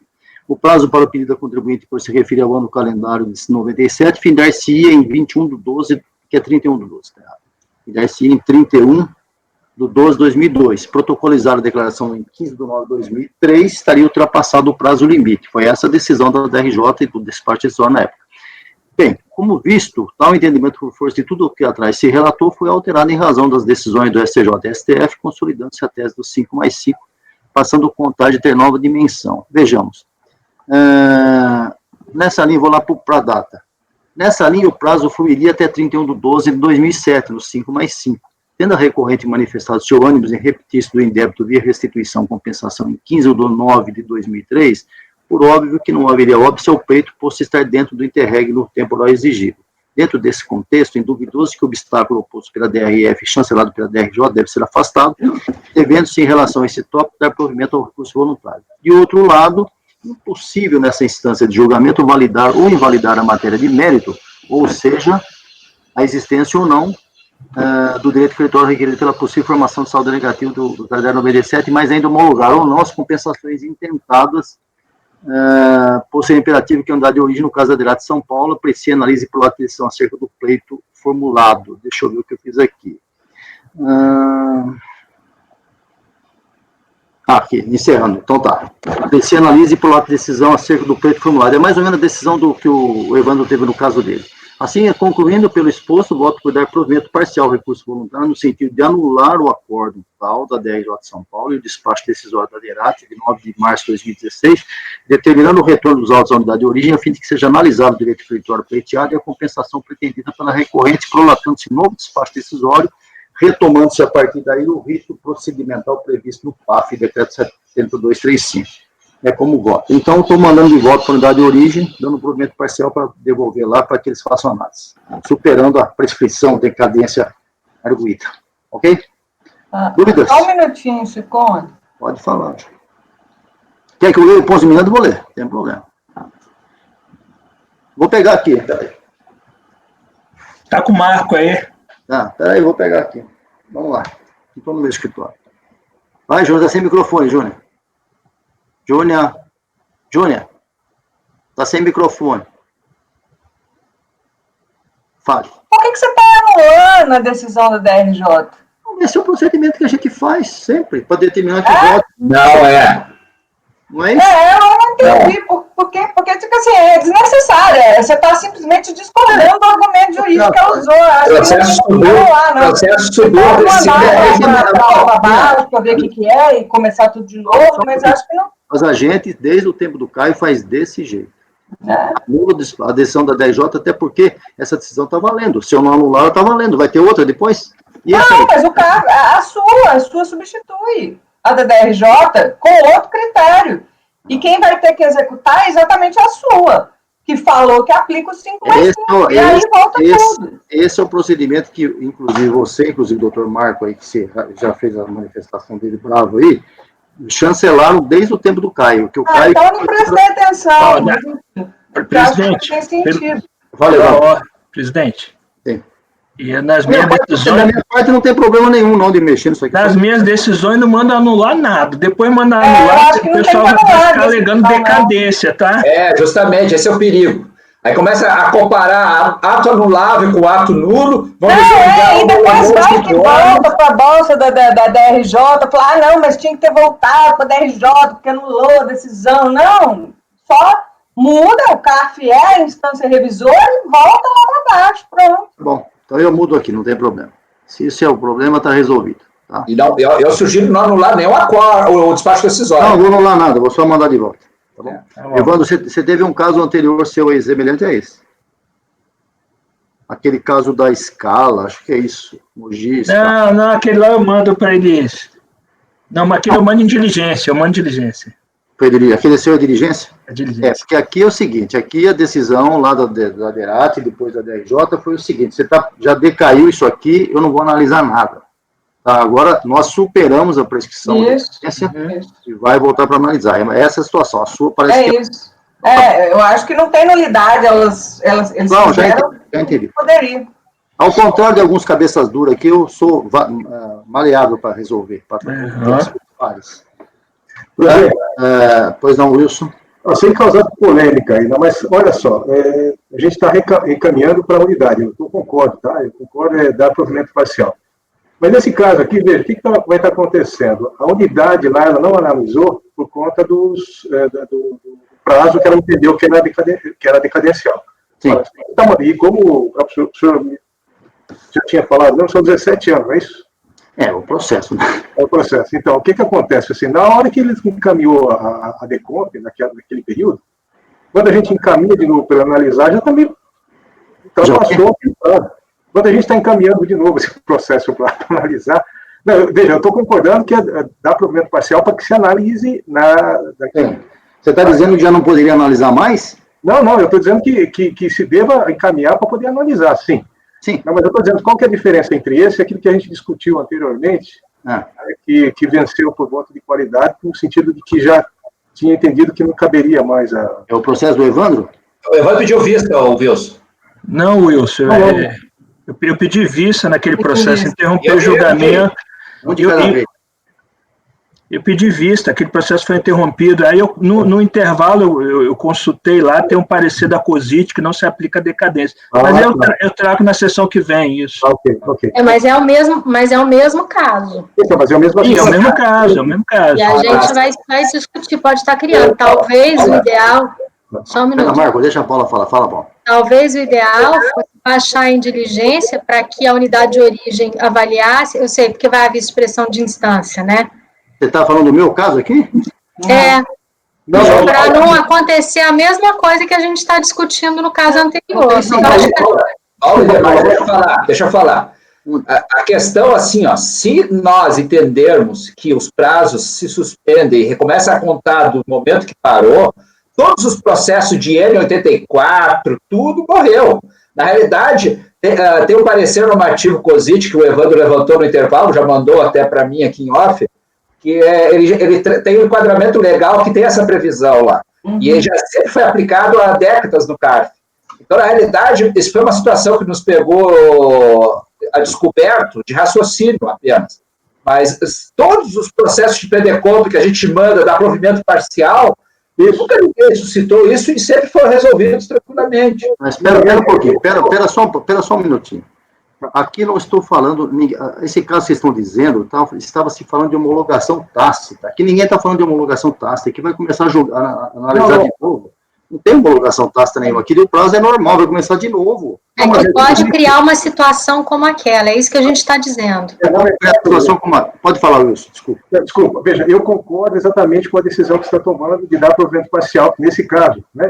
O prazo para o pedido da contribuinte, por se referir ao ano calendário de 97, findar-se-ia em 21/12, que é 31/12, tá errado. Findar-se-ia em 31 do 12 de 2002, protocolizar a declaração em 15 de 9 de 2003, estaria ultrapassado o prazo limite. Foi essa a decisão da DRJ e do despacho decisório na época. Bem, como visto, tal entendimento por força de tudo o que atrás se relatou foi alterado em razão das decisões do STJ e STF, consolidando-se a tese do 5+5, passando a contar de ter nova dimensão. Vejamos. Nessa linha, vou lá para a data. Nessa linha, o prazo fluiria até 31 de 12 de 2007, no 5+5. Tendo a recorrente manifestado seu ânimo em repetir-se do indébito via restituição compensação em 15 de 9 de 2003, por óbvio que não haveria óbvio se o pleito fosse estar dentro do interregno no temporal exigido. Dentro desse contexto, é induvidoso que o obstáculo oposto pela DRF, chancelado pela DRJ, deve ser afastado, devendo-se, em relação a esse tópico, dar provimento ao recurso voluntário. De outro lado, impossível nessa instância de julgamento validar ou invalidar a matéria de mérito, ou seja, a existência ou não do direito creditório requerido pela possível formação de saldo negativo do calendário 97, mas ainda homologar ou não as compensações intentadas por ser imperativo que a unidade de origem, no caso da DERAT de São Paulo, aprecie, analise por atenção acerca do pleito formulado. Deixa eu ver o que eu fiz aqui. Aqui, encerrando. Então tá. Aprecie, analise por lado de decisão acerca do pleito formulado. É mais ou menos a decisão do que o Evandro teve no caso dele. Assim, concluindo pelo exposto, voto por dar provimento parcial ao recurso voluntário no sentido de anular o acordo tal da DRJ de São Paulo e o despacho decisório da DERAT de 9 de março de 2016, determinando o retorno dos autos à unidade de origem a fim de que seja analisado o direito creditório pleiteado e a compensação pretendida pela recorrente, prolatando-se novo despacho decisório, retomando-se a partir daí o rito procedimental previsto no PAF, decreto 7235. É como voto. Então, estou mandando de voto para a unidade de origem, dando um provimento parcial para devolver lá, para que eles façam análise, superando a prescrição, decadência arguída. Ok? Dúvidas? Só um minutinho, Chico. Pode falar. Quer que eu leia o ponto de miranda? Vou ler, não tem problema. Vou pegar aqui, peraí. Tá com o Marco aí. Tá, peraí, vou pegar aqui. Vamos lá. Estou no meu escritório. Vai, Júnior, tá sem microfone, Júnior. Júnior, tá sem microfone. Fale. Por que você está anulando a decisão da DRJ? Esse é o procedimento que a gente faz sempre, para determinar que voto. Não é. Não é isso? Eu não entendi. Porque, tipo assim, é desnecessário. Você está simplesmente discordando do argumento jurídico que ela usou. Acho processo subiu. Para ver o que é e começar tudo de novo, mas acho que não. Mas a gente, desde o tempo do Caio, faz desse jeito. Anula a decisão da DRJ, até porque essa decisão está valendo. Se eu não anular, está valendo. Vai ter outra depois? E não, mas o cara, a sua substitui a da DRJ com outro critério. E quem vai ter que executar é exatamente a sua, que falou que aplica o 5+5, e aí volta tudo. Esse é o procedimento que, inclusive, inclusive o doutor Marco, aí, que já fez a manifestação dele bravo aí, chancelaram desde o tempo do Caio. Que o Caio então eu não prestei atenção. Presidente, presidente. Sim. E nas minhas decisões... Da minha parte não tem problema nenhum não de mexer nisso aqui. Nas minhas decisões não manda anular nada. Depois manda anular, o pessoal vai ficar alegando decadência, tá? Justamente, esse é o perigo. Aí começa a comparar ato anulável com ato nulo. E depois vai que volta para a bolsa da DRJ, fala, não, mas tinha que ter voltado para a DRJ, porque anulou a decisão. Não, só muda, o CAF é a instância revisora e volta lá para baixo, pronto. Bom, então eu mudo aqui, não tem problema. Se isso é o problema, está resolvido. Tá? E não, eu sugiro não anular nem o despacho decisório. Não, vou anular nada, vou só mandar de volta. Tá bom? Evandro, você teve um caso anterior seu aí, semelhante a esse? Aquele caso da escala, acho que é isso. Não, aquele lá eu mando para eles. Não, mas aquele eu mando em diligência, Aquele seu é diligência? É diligência. Porque aqui é o seguinte, aqui a decisão lá da DERAT, depois da DRJ, foi o seguinte, já decaiu isso aqui, eu não vou analisar nada. Tá, agora, nós superamos a prescrição e vai voltar para analisar. Essa é a situação. A sua parece isso. Eu acho que não tem nulidade, eles não, já entendi. Poderia. Ao contrário de alguns cabeças duras aqui, eu sou maleável para resolver. Pois não, Wilson? Sem causar polêmica ainda, mas olha só, a gente está encaminhando para a unidade, eu concordo, tá? Eu concordo dar provimento parcial. Mas nesse caso aqui, veja, o que vai estar acontecendo? A unidade lá, ela não analisou por conta do prazo que ela entendeu que era decadencial. Sim. Então, e como o senhor já tinha falado, não, são 17 anos, não é isso? É o processo, né? É o processo. Então, o que acontece? Assim, na hora que eles encaminhou a DECOMP, naquele período, quando a gente encaminha de novo para analisar, já também ultrapassou. Quando a gente está encaminhando de novo esse processo para analisar, não, veja, eu estou concordando que dá provimento parcial para que se analise Você está dizendo que já não poderia analisar mais? Não, eu estou dizendo que se deva encaminhar para poder analisar, sim. Sim. Não, mas eu estou dizendo qual que é a diferença entre esse e aquilo que a gente discutiu anteriormente, que venceu por voto de qualidade, no sentido de que já tinha entendido que não caberia mais a... É o processo do Evandro? O Evandro pediu vista, Wilson. Não, Wilson, eu pedi vista naquele processo, interromper o julgamento. Eu pedi vista, aquele processo foi interrompido. Aí, no intervalo, eu consultei lá, tem um parecer da COSIT que não se aplica a decadência. Mas eu trago na sessão que vem isso. Ok. Mas é o mesmo caso. Então, mas é o mesmo Sim, é o mesmo caso. E a gente vai discutir, pode estar criando. Talvez o ideal... Só um minuto. Marco, deixa a Paula falar. Fala, Paula. Talvez o ideal fosse baixar em diligência para que a unidade de origem avaliasse, eu sei, porque vai haver expressão de instância, né? Você está falando do meu caso aqui? Para não acontecer a mesma coisa que a gente está discutindo no caso anterior. Deixa eu falar. A questão, assim, ó, se nós entendermos que os prazos se suspendem e recomeça a contar do momento que parou, todos os processos de N84, tudo morreu. Na realidade, tem um parecer normativo COSIT que o Evandro levantou no intervalo, já mandou até para mim aqui em off, que ele tem um enquadramento legal que tem essa previsão lá. E ele já sempre foi aplicado há décadas no CARF. Então, na realidade, isso foi uma situação que nos pegou a descoberto de raciocínio apenas. Mas todos os processos de PDCOMP que a gente manda, dar provimento parcial, nunca ninguém suscitou isso e sempre foram resolvidos tranquilamente. Mas espera um pouquinho, espera só um minutinho. Aqui não estou falando, esse caso que vocês estão dizendo, estava se falando de homologação tácita. Aqui ninguém está falando de homologação tácita, aqui vai começar a analisar de novo. Não tem homologação tácita nenhuma. Aqui o prazo é normal, vai começar de novo. Que pode criar uma situação como aquela, é isso que a gente está dizendo. Pode falar, Wilson, desculpa. Desculpa, veja, eu concordo exatamente com a decisão que você está tomando de dar provimento parcial, nesse caso. Né?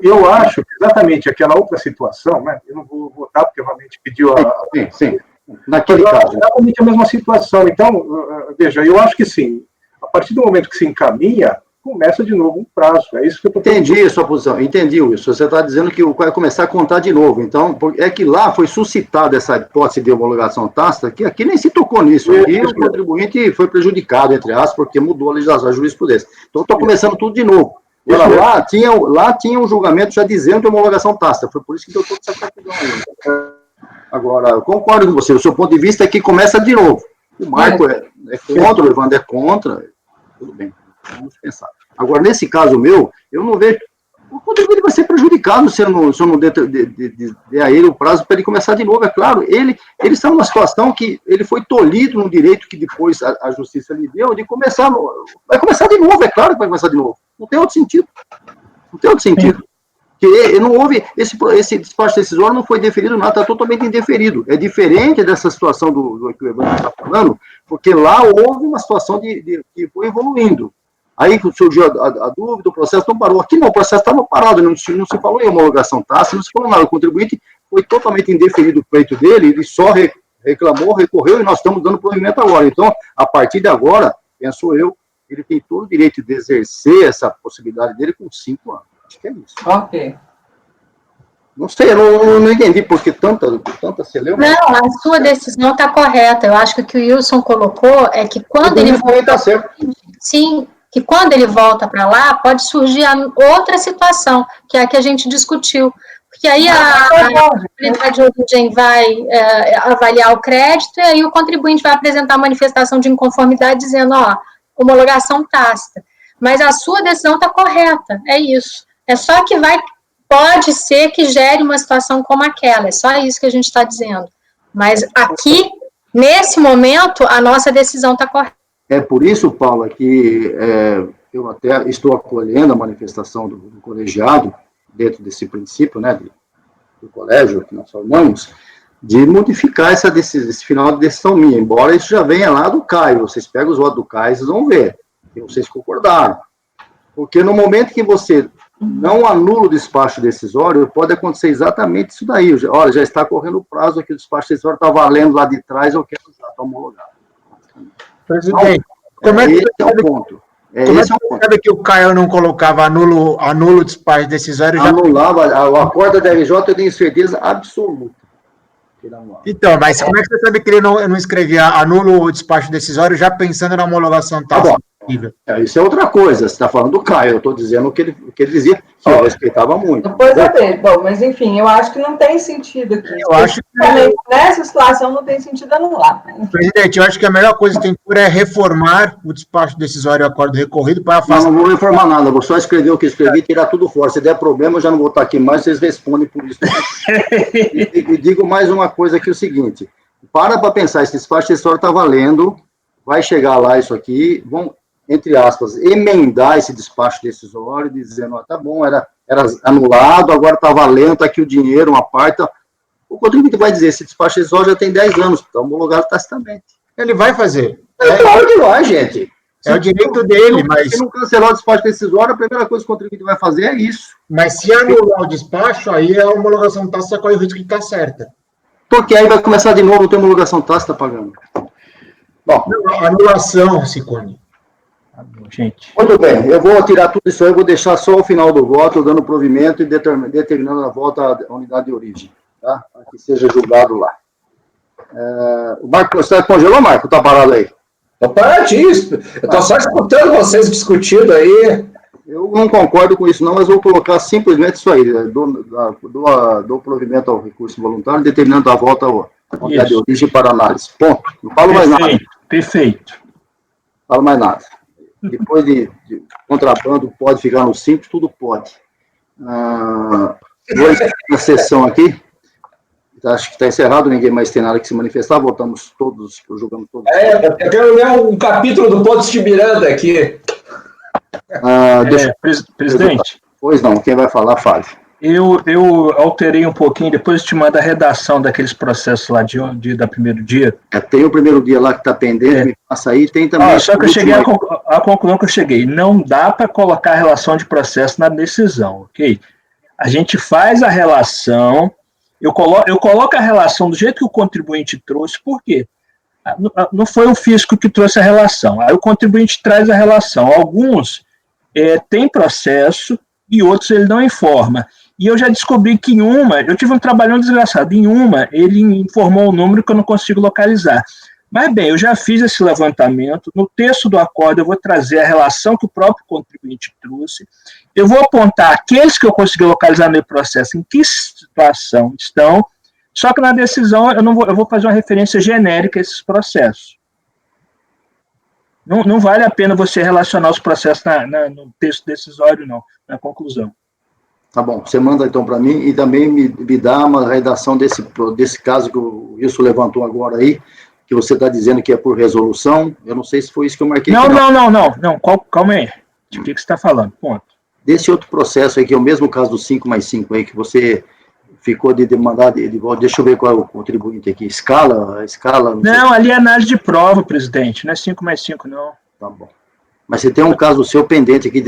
Eu acho que exatamente aquela outra situação, né? Eu não vou votar porque realmente pediu a... Sim. Naquele caso. Exatamente a mesma situação. Então, veja, eu acho que sim, a partir do momento que se encaminha, começa de novo um prazo. É isso que eu estou falando. Entendi a sua posição, entendi, Wilson. Você está dizendo que vai começar a contar de novo. Então, é que lá foi suscitada essa hipótese de homologação tácita, que aqui nem se tocou nisso. Aqui o contribuinte foi prejudicado, entre aspas, porque mudou a legislação, a jurisprudência. Então, estou começando tudo de novo. Lá tinha um julgamento já dizendo de homologação tácita. Foi por isso que deu toda essa confusão aí. Agora, eu concordo com você. O seu ponto de vista é que começa de novo. O Marco é contra, o Evandro é contra. Tudo bem. Vamos pensar. Agora, nesse caso meu, eu não vejo... O contribuinte vai ser prejudicado se eu não der a ele o prazo para ele começar de novo. É claro, ele está numa situação que ele foi tolhido no direito que depois a justiça lhe deu de começar... Vai começar de novo, é claro que vai começar de novo. Não tem outro sentido. Porque não houve... Esse despacho decisório não foi deferido nada, está totalmente indeferido. É diferente dessa situação do que o Evandro está falando, porque lá houve uma situação que foi evoluindo. Aí surgiu a dúvida, o processo não parou. Aqui não, o processo estava parado, não se falou em homologação tácita, não se falou nada. O contribuinte foi totalmente indeferido o pleito dele, ele só reclamou, recorreu, e nós estamos dando provimento agora. Então, a partir de agora, penso eu, ele tem todo o direito de exercer essa possibilidade dele com 5 anos. Acho que é isso. Ok. Não sei, eu não entendi porque tanta celeuma. Não, a sua decisão está correta. Eu acho que o que o Wilson colocou é que quando ele volta... Sim, que quando ele volta para lá, pode surgir outra situação, que é a que a gente discutiu. Porque aí a unidade de origem vai avaliar o crédito, e aí o contribuinte vai apresentar a manifestação de inconformidade, dizendo, homologação tácita. Mas a sua decisão está correta, é isso. É só que pode ser que gere uma situação como aquela, é só isso que a gente está dizendo. Mas aqui, Nesse momento, a nossa decisão está correta. É por isso, Paula, que eu até estou acolhendo a manifestação do colegiado, dentro desse princípio, né, do colégio que nós formamos, de modificar esse final de decisão minha, embora isso já venha lá do Caio. Vocês pegam os votos do Caio, vocês vão ver, que vocês concordaram. Porque no momento que você não anula o despacho decisório, pode acontecer exatamente isso daí. Olha, já está correndo o prazo aqui, o despacho decisório está valendo lá de trás, eu quero já, está homologado. Presidente, como é que esse é o ponto. Como é que você sabe que o Caio não colocava anulo o despacho decisório? Anulava, o acordo da RJ, eu tenho certeza absoluta. Então, mas como é que você sabe que ele não escrevia anulo o despacho decisório já pensando na homologação tácita? Isso é outra coisa, você está falando do Caio, eu estou dizendo o que ele dizia, que eu respeitava muito. Depois é dele. Bom, mas enfim, eu acho que não tem sentido aqui. Eu acho que nessa situação não tem sentido anular. Presidente, eu acho que a melhor coisa que tem que fazer é reformar o despacho decisório e o acordo recorrido para afastar. Não vou reformar nada, vou só escrever o que escrevi e tirar tudo fora. Se der problema, eu já não vou estar aqui mais, vocês respondem por isso. E digo mais uma coisa aqui, o seguinte, para pensar, esse despacho decisório está valendo, vai chegar lá isso aqui, vão, entre aspas, emendar esse despacho decisório, dizendo, tá bom, era anulado, agora está valendo, está aqui o dinheiro, uma parte. O contribuinte vai dizer, esse despacho decisório já tem 10 anos, está homologado tacitamente. Ele vai fazer. Claro que vai, gente. É o direito dele, mas... Se não cancelar o despacho decisório, a primeira coisa que o contribuinte vai fazer é isso. Mas se anular o despacho, aí a homologação tácita corre o risco de estar certa. Porque aí vai começar de novo, não tem homologação tácita pagando. Bom. Não, anulação, Ciccone. Gente. Muito bem, eu vou tirar tudo isso aí, eu vou deixar só o final do voto, dando provimento e determinando a volta à unidade de origem, tá? Para que seja julgado lá. O Marco, você congelou, Marco? Tá parado aí? Estou paradíssimo. Eu estou só escutando vocês discutindo aí. Eu não concordo com isso, não, mas vou colocar simplesmente isso aí. Dou provimento ao recurso voluntário, determinando a volta à unidade de origem para análise. Ponto. Não falo mais nada. Perfeito. Não falo mais nada. Depois de contrabando, pode ficar no simples, tudo pode. Vou encerrar a sessão aqui. Acho que está encerrado, ninguém mais tem nada que se manifestar, voltamos todos, julgamos todos. Eu quero ler um capítulo do Pontos de Miranda aqui. Presidente. Pois não, quem vai falar, fale. Eu alterei um pouquinho, depois eu te mando a redação daqueles processos lá da primeiro dia. Tem o primeiro dia lá que está pendente, me passa aí, tem também... Só que eu cheguei à conclusão que eu cheguei, não dá para colocar a relação de processo na decisão, ok? A gente faz a relação, eu coloco a relação do jeito que o contribuinte trouxe, por quê? Não foi o fisco que trouxe a relação, aí o contribuinte traz a relação. Alguns têm processo e outros ele não informa. E eu já descobri que em uma, eu tive um trabalhão desgraçado, em uma ele informou um número que eu não consigo localizar. Mas bem, eu já fiz esse levantamento, no texto do acordo eu vou trazer a relação que o próprio contribuinte trouxe, eu vou apontar aqueles que eu consegui localizar no processo, em que situação estão, só que na decisão eu vou fazer uma referência genérica a esses processos. Não vale a pena você relacionar os processos no texto decisório, não, na conclusão. Tá bom, você manda então para mim e também me dá uma redação desse caso que o Wilson levantou agora aí, que você está dizendo que é por resolução, eu não sei se foi isso que eu marquei. Não, calma aí, de que você está falando, ponto. Desse outro processo aí, que é o mesmo caso do 5+5 aí, que você ficou de demandar de volta, deixa eu ver qual é o contribuinte aqui, escala? Não, ali é análise de prova, presidente, não é 5+5 não. Tá bom. Mas você tem um caso seu pendente aqui,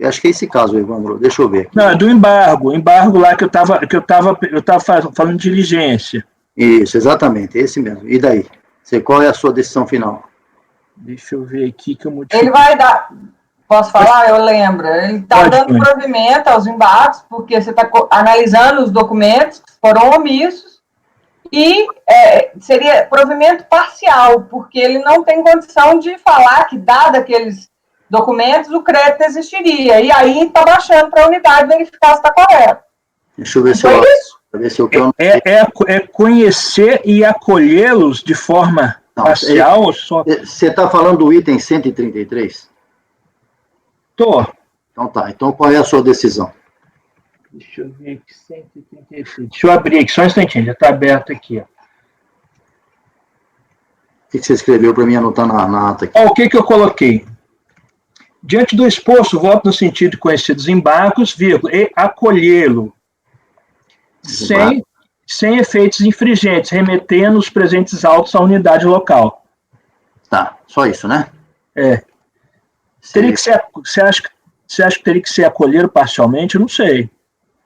acho que é esse caso, Evandro, deixa eu ver aqui. Não, é do embargo lá que eu tava falando de diligência. Isso, exatamente, esse mesmo. E daí? Qual é a sua decisão final? Deixa eu ver aqui que eu modifico. Ele vai dar, posso falar? Eu lembro. Ele está dando provimento aos embargos, porque você está analisando os documentos que foram omissos, e seria provimento parcial, porque ele não tem condição de falar que, dado aqueles documentos, o crédito existiria. E aí está baixando para a unidade verificar se está correto. Deixa eu ver se eu É conhecer e acolhê-los de forma parcial? Você está falando do item 133? Tô. Então tá. Então qual é a sua decisão? Deixa eu ver aqui, 133. Deixa eu abrir aqui, só um instantinho, já está aberto aqui. Ó. O que você escreveu para mim anotar na ata aqui? O que eu coloquei? Diante do exposto, voto no sentido de conhecidos embargos, vírgula, e acolhê-lo, sem efeitos infringentes, remetendo os presentes autos à unidade local. Tá, só isso, né? Teria que ser, você acha que teria que ser acolhido parcialmente? Eu não sei.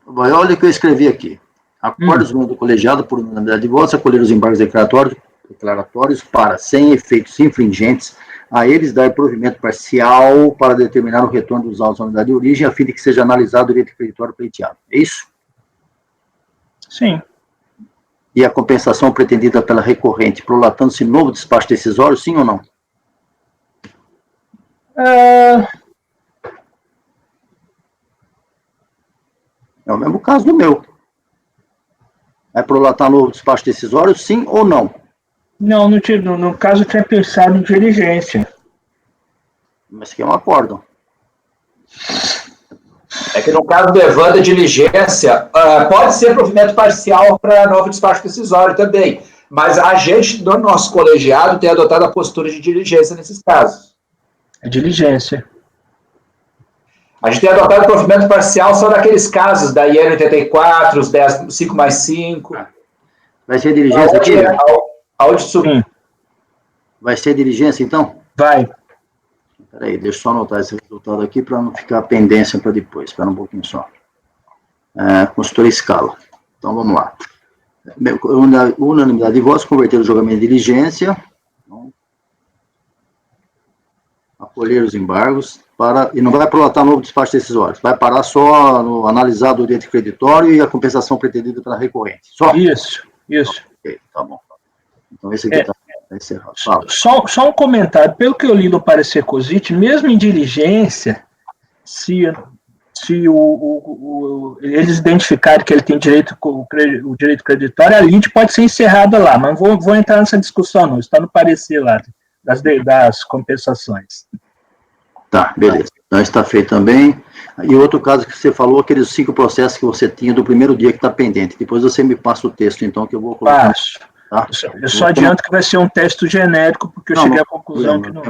Olha o que eu escrevi aqui. Acordos do colegiado por unanimidade de votos, acolher os embargos declaratórios para, sem efeitos infringentes, a eles dar provimento parcial para determinar o retorno dos autos à unidade de origem, a fim de que seja analisado o direito creditório pleiteado. É isso? Sim. E a compensação pretendida pela recorrente, prolatando-se novo despacho decisório, sim ou não? É o mesmo caso do meu. Vai prolatar novo despacho decisório, sim ou não? Não, no caso eu tinha pensado em diligência. Mas que é um acórdão. É que no caso do Evandro, a diligência pode ser provimento parcial para novo despacho decisório também, mas a gente, no nosso colegiado, tem adotado a postura de diligência nesses casos. É diligência. A gente tem adotado provimento parcial só naqueles casos da IN 84, os 10, 5 mais 5. Vai ser diligência aqui? Sim. Vai ser diligência, então? Vai. Peraí, deixa eu só anotar esse resultado aqui para não ficar pendência para depois. Espera um pouquinho só. Consultora escala. Então, vamos lá. Unanimidade de votos, converter o julgamento em diligência. Então, acolher os embargos. E não vai prolatar novo despacho decisório. Vai parar só no analisar do direito creditório e a compensação pretendida pela recorrente. Só? Isso. Ok, tá bom. Então, esse aqui está encerrado. Só um comentário. Pelo que eu li no parecer COSIT, mesmo em diligência, se eles identificarem que ele tem o direito creditório, a lide pode ser encerrada lá, mas não vou entrar nessa discussão, não. Está no parecer lá das compensações. Tá, beleza. Então está feito também. E outro caso que você falou, aqueles 5 processos que você tinha do primeiro dia que está pendente. Depois você me passa o texto, então, que eu vou colocar. Passo. Tá? Eu só adianto que vai ser um texto genérico, porque eu cheguei à conclusão que não...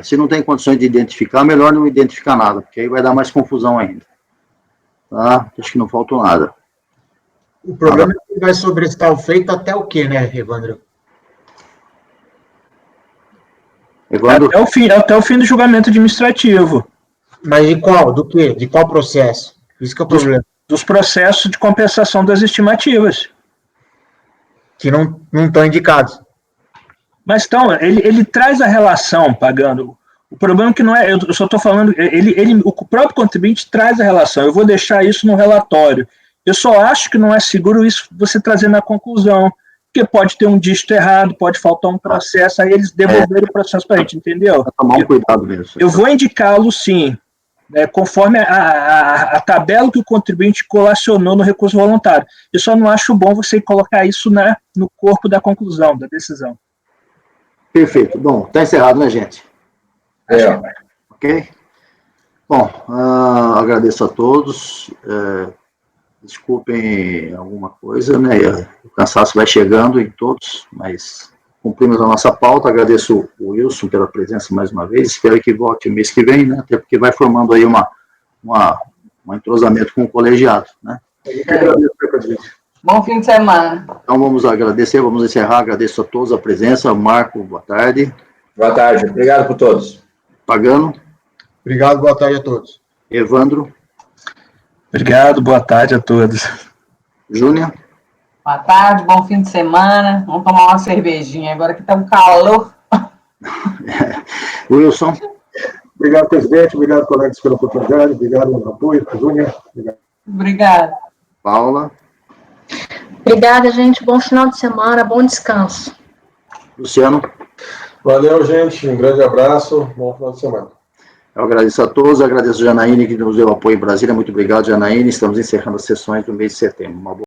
se não tem condições de identificar, melhor não identificar nada, porque aí vai dar mais confusão ainda. Tá? Acho que não faltou nada. O problema é que vai sobrestar o feito até o quê, né, Evandro? Até o fim do julgamento administrativo. Mas de qual? Do quê? De qual processo? Isso que é o problema. Dos processos de compensação das estimativas. Que não estão indicados. Mas então, ele traz a relação pagando. O problema é que não é, eu só estou falando, o próprio contribuinte traz a relação. Eu vou deixar isso no relatório. Eu só acho que não é seguro isso você trazer na conclusão. Porque pode ter um dígito errado, pode faltar um processo, aí eles devolveram o processo para a gente, entendeu? Tomar um cuidado mesmo. Eu vou indicá-lo, sim, conforme a tabela que o contribuinte colacionou no recurso voluntário. Eu só não acho bom você colocar isso no corpo da conclusão, da decisão. Perfeito. Bom, está encerrado, né, gente? Ok? Bom, agradeço a todos. Desculpem alguma coisa, né? O cansaço vai chegando em todos, mas cumprimos a nossa pauta. Agradeço o Wilson pela presença mais uma vez. Espero que volte mês que vem, né? Até porque vai formando aí um entrosamento com o colegiado, né? Bom fim de semana. Então vamos agradecer, vamos encerrar. Agradeço a todos a presença. Marco, boa tarde. Boa tarde, obrigado por todos. Pagano. Obrigado, boa tarde a todos. Evandro. Obrigado, boa tarde a todos. Júnior. Boa tarde, bom fim de semana. Vamos tomar uma cervejinha agora que está um calor. Wilson. Obrigado, presidente. Obrigado, colegas, pela oportunidade. Obrigado pelo apoio. Júnior. Obrigada. Paula. Obrigada, gente. Bom final de semana, bom descanso. Luciano. Valeu, gente. Um grande abraço. Bom final de semana. Eu agradeço a todos, agradeço a Janaíne que nos deu apoio em Brasília. Muito obrigado, Janaíne. Estamos encerrando as sessões do mês de setembro. Uma boa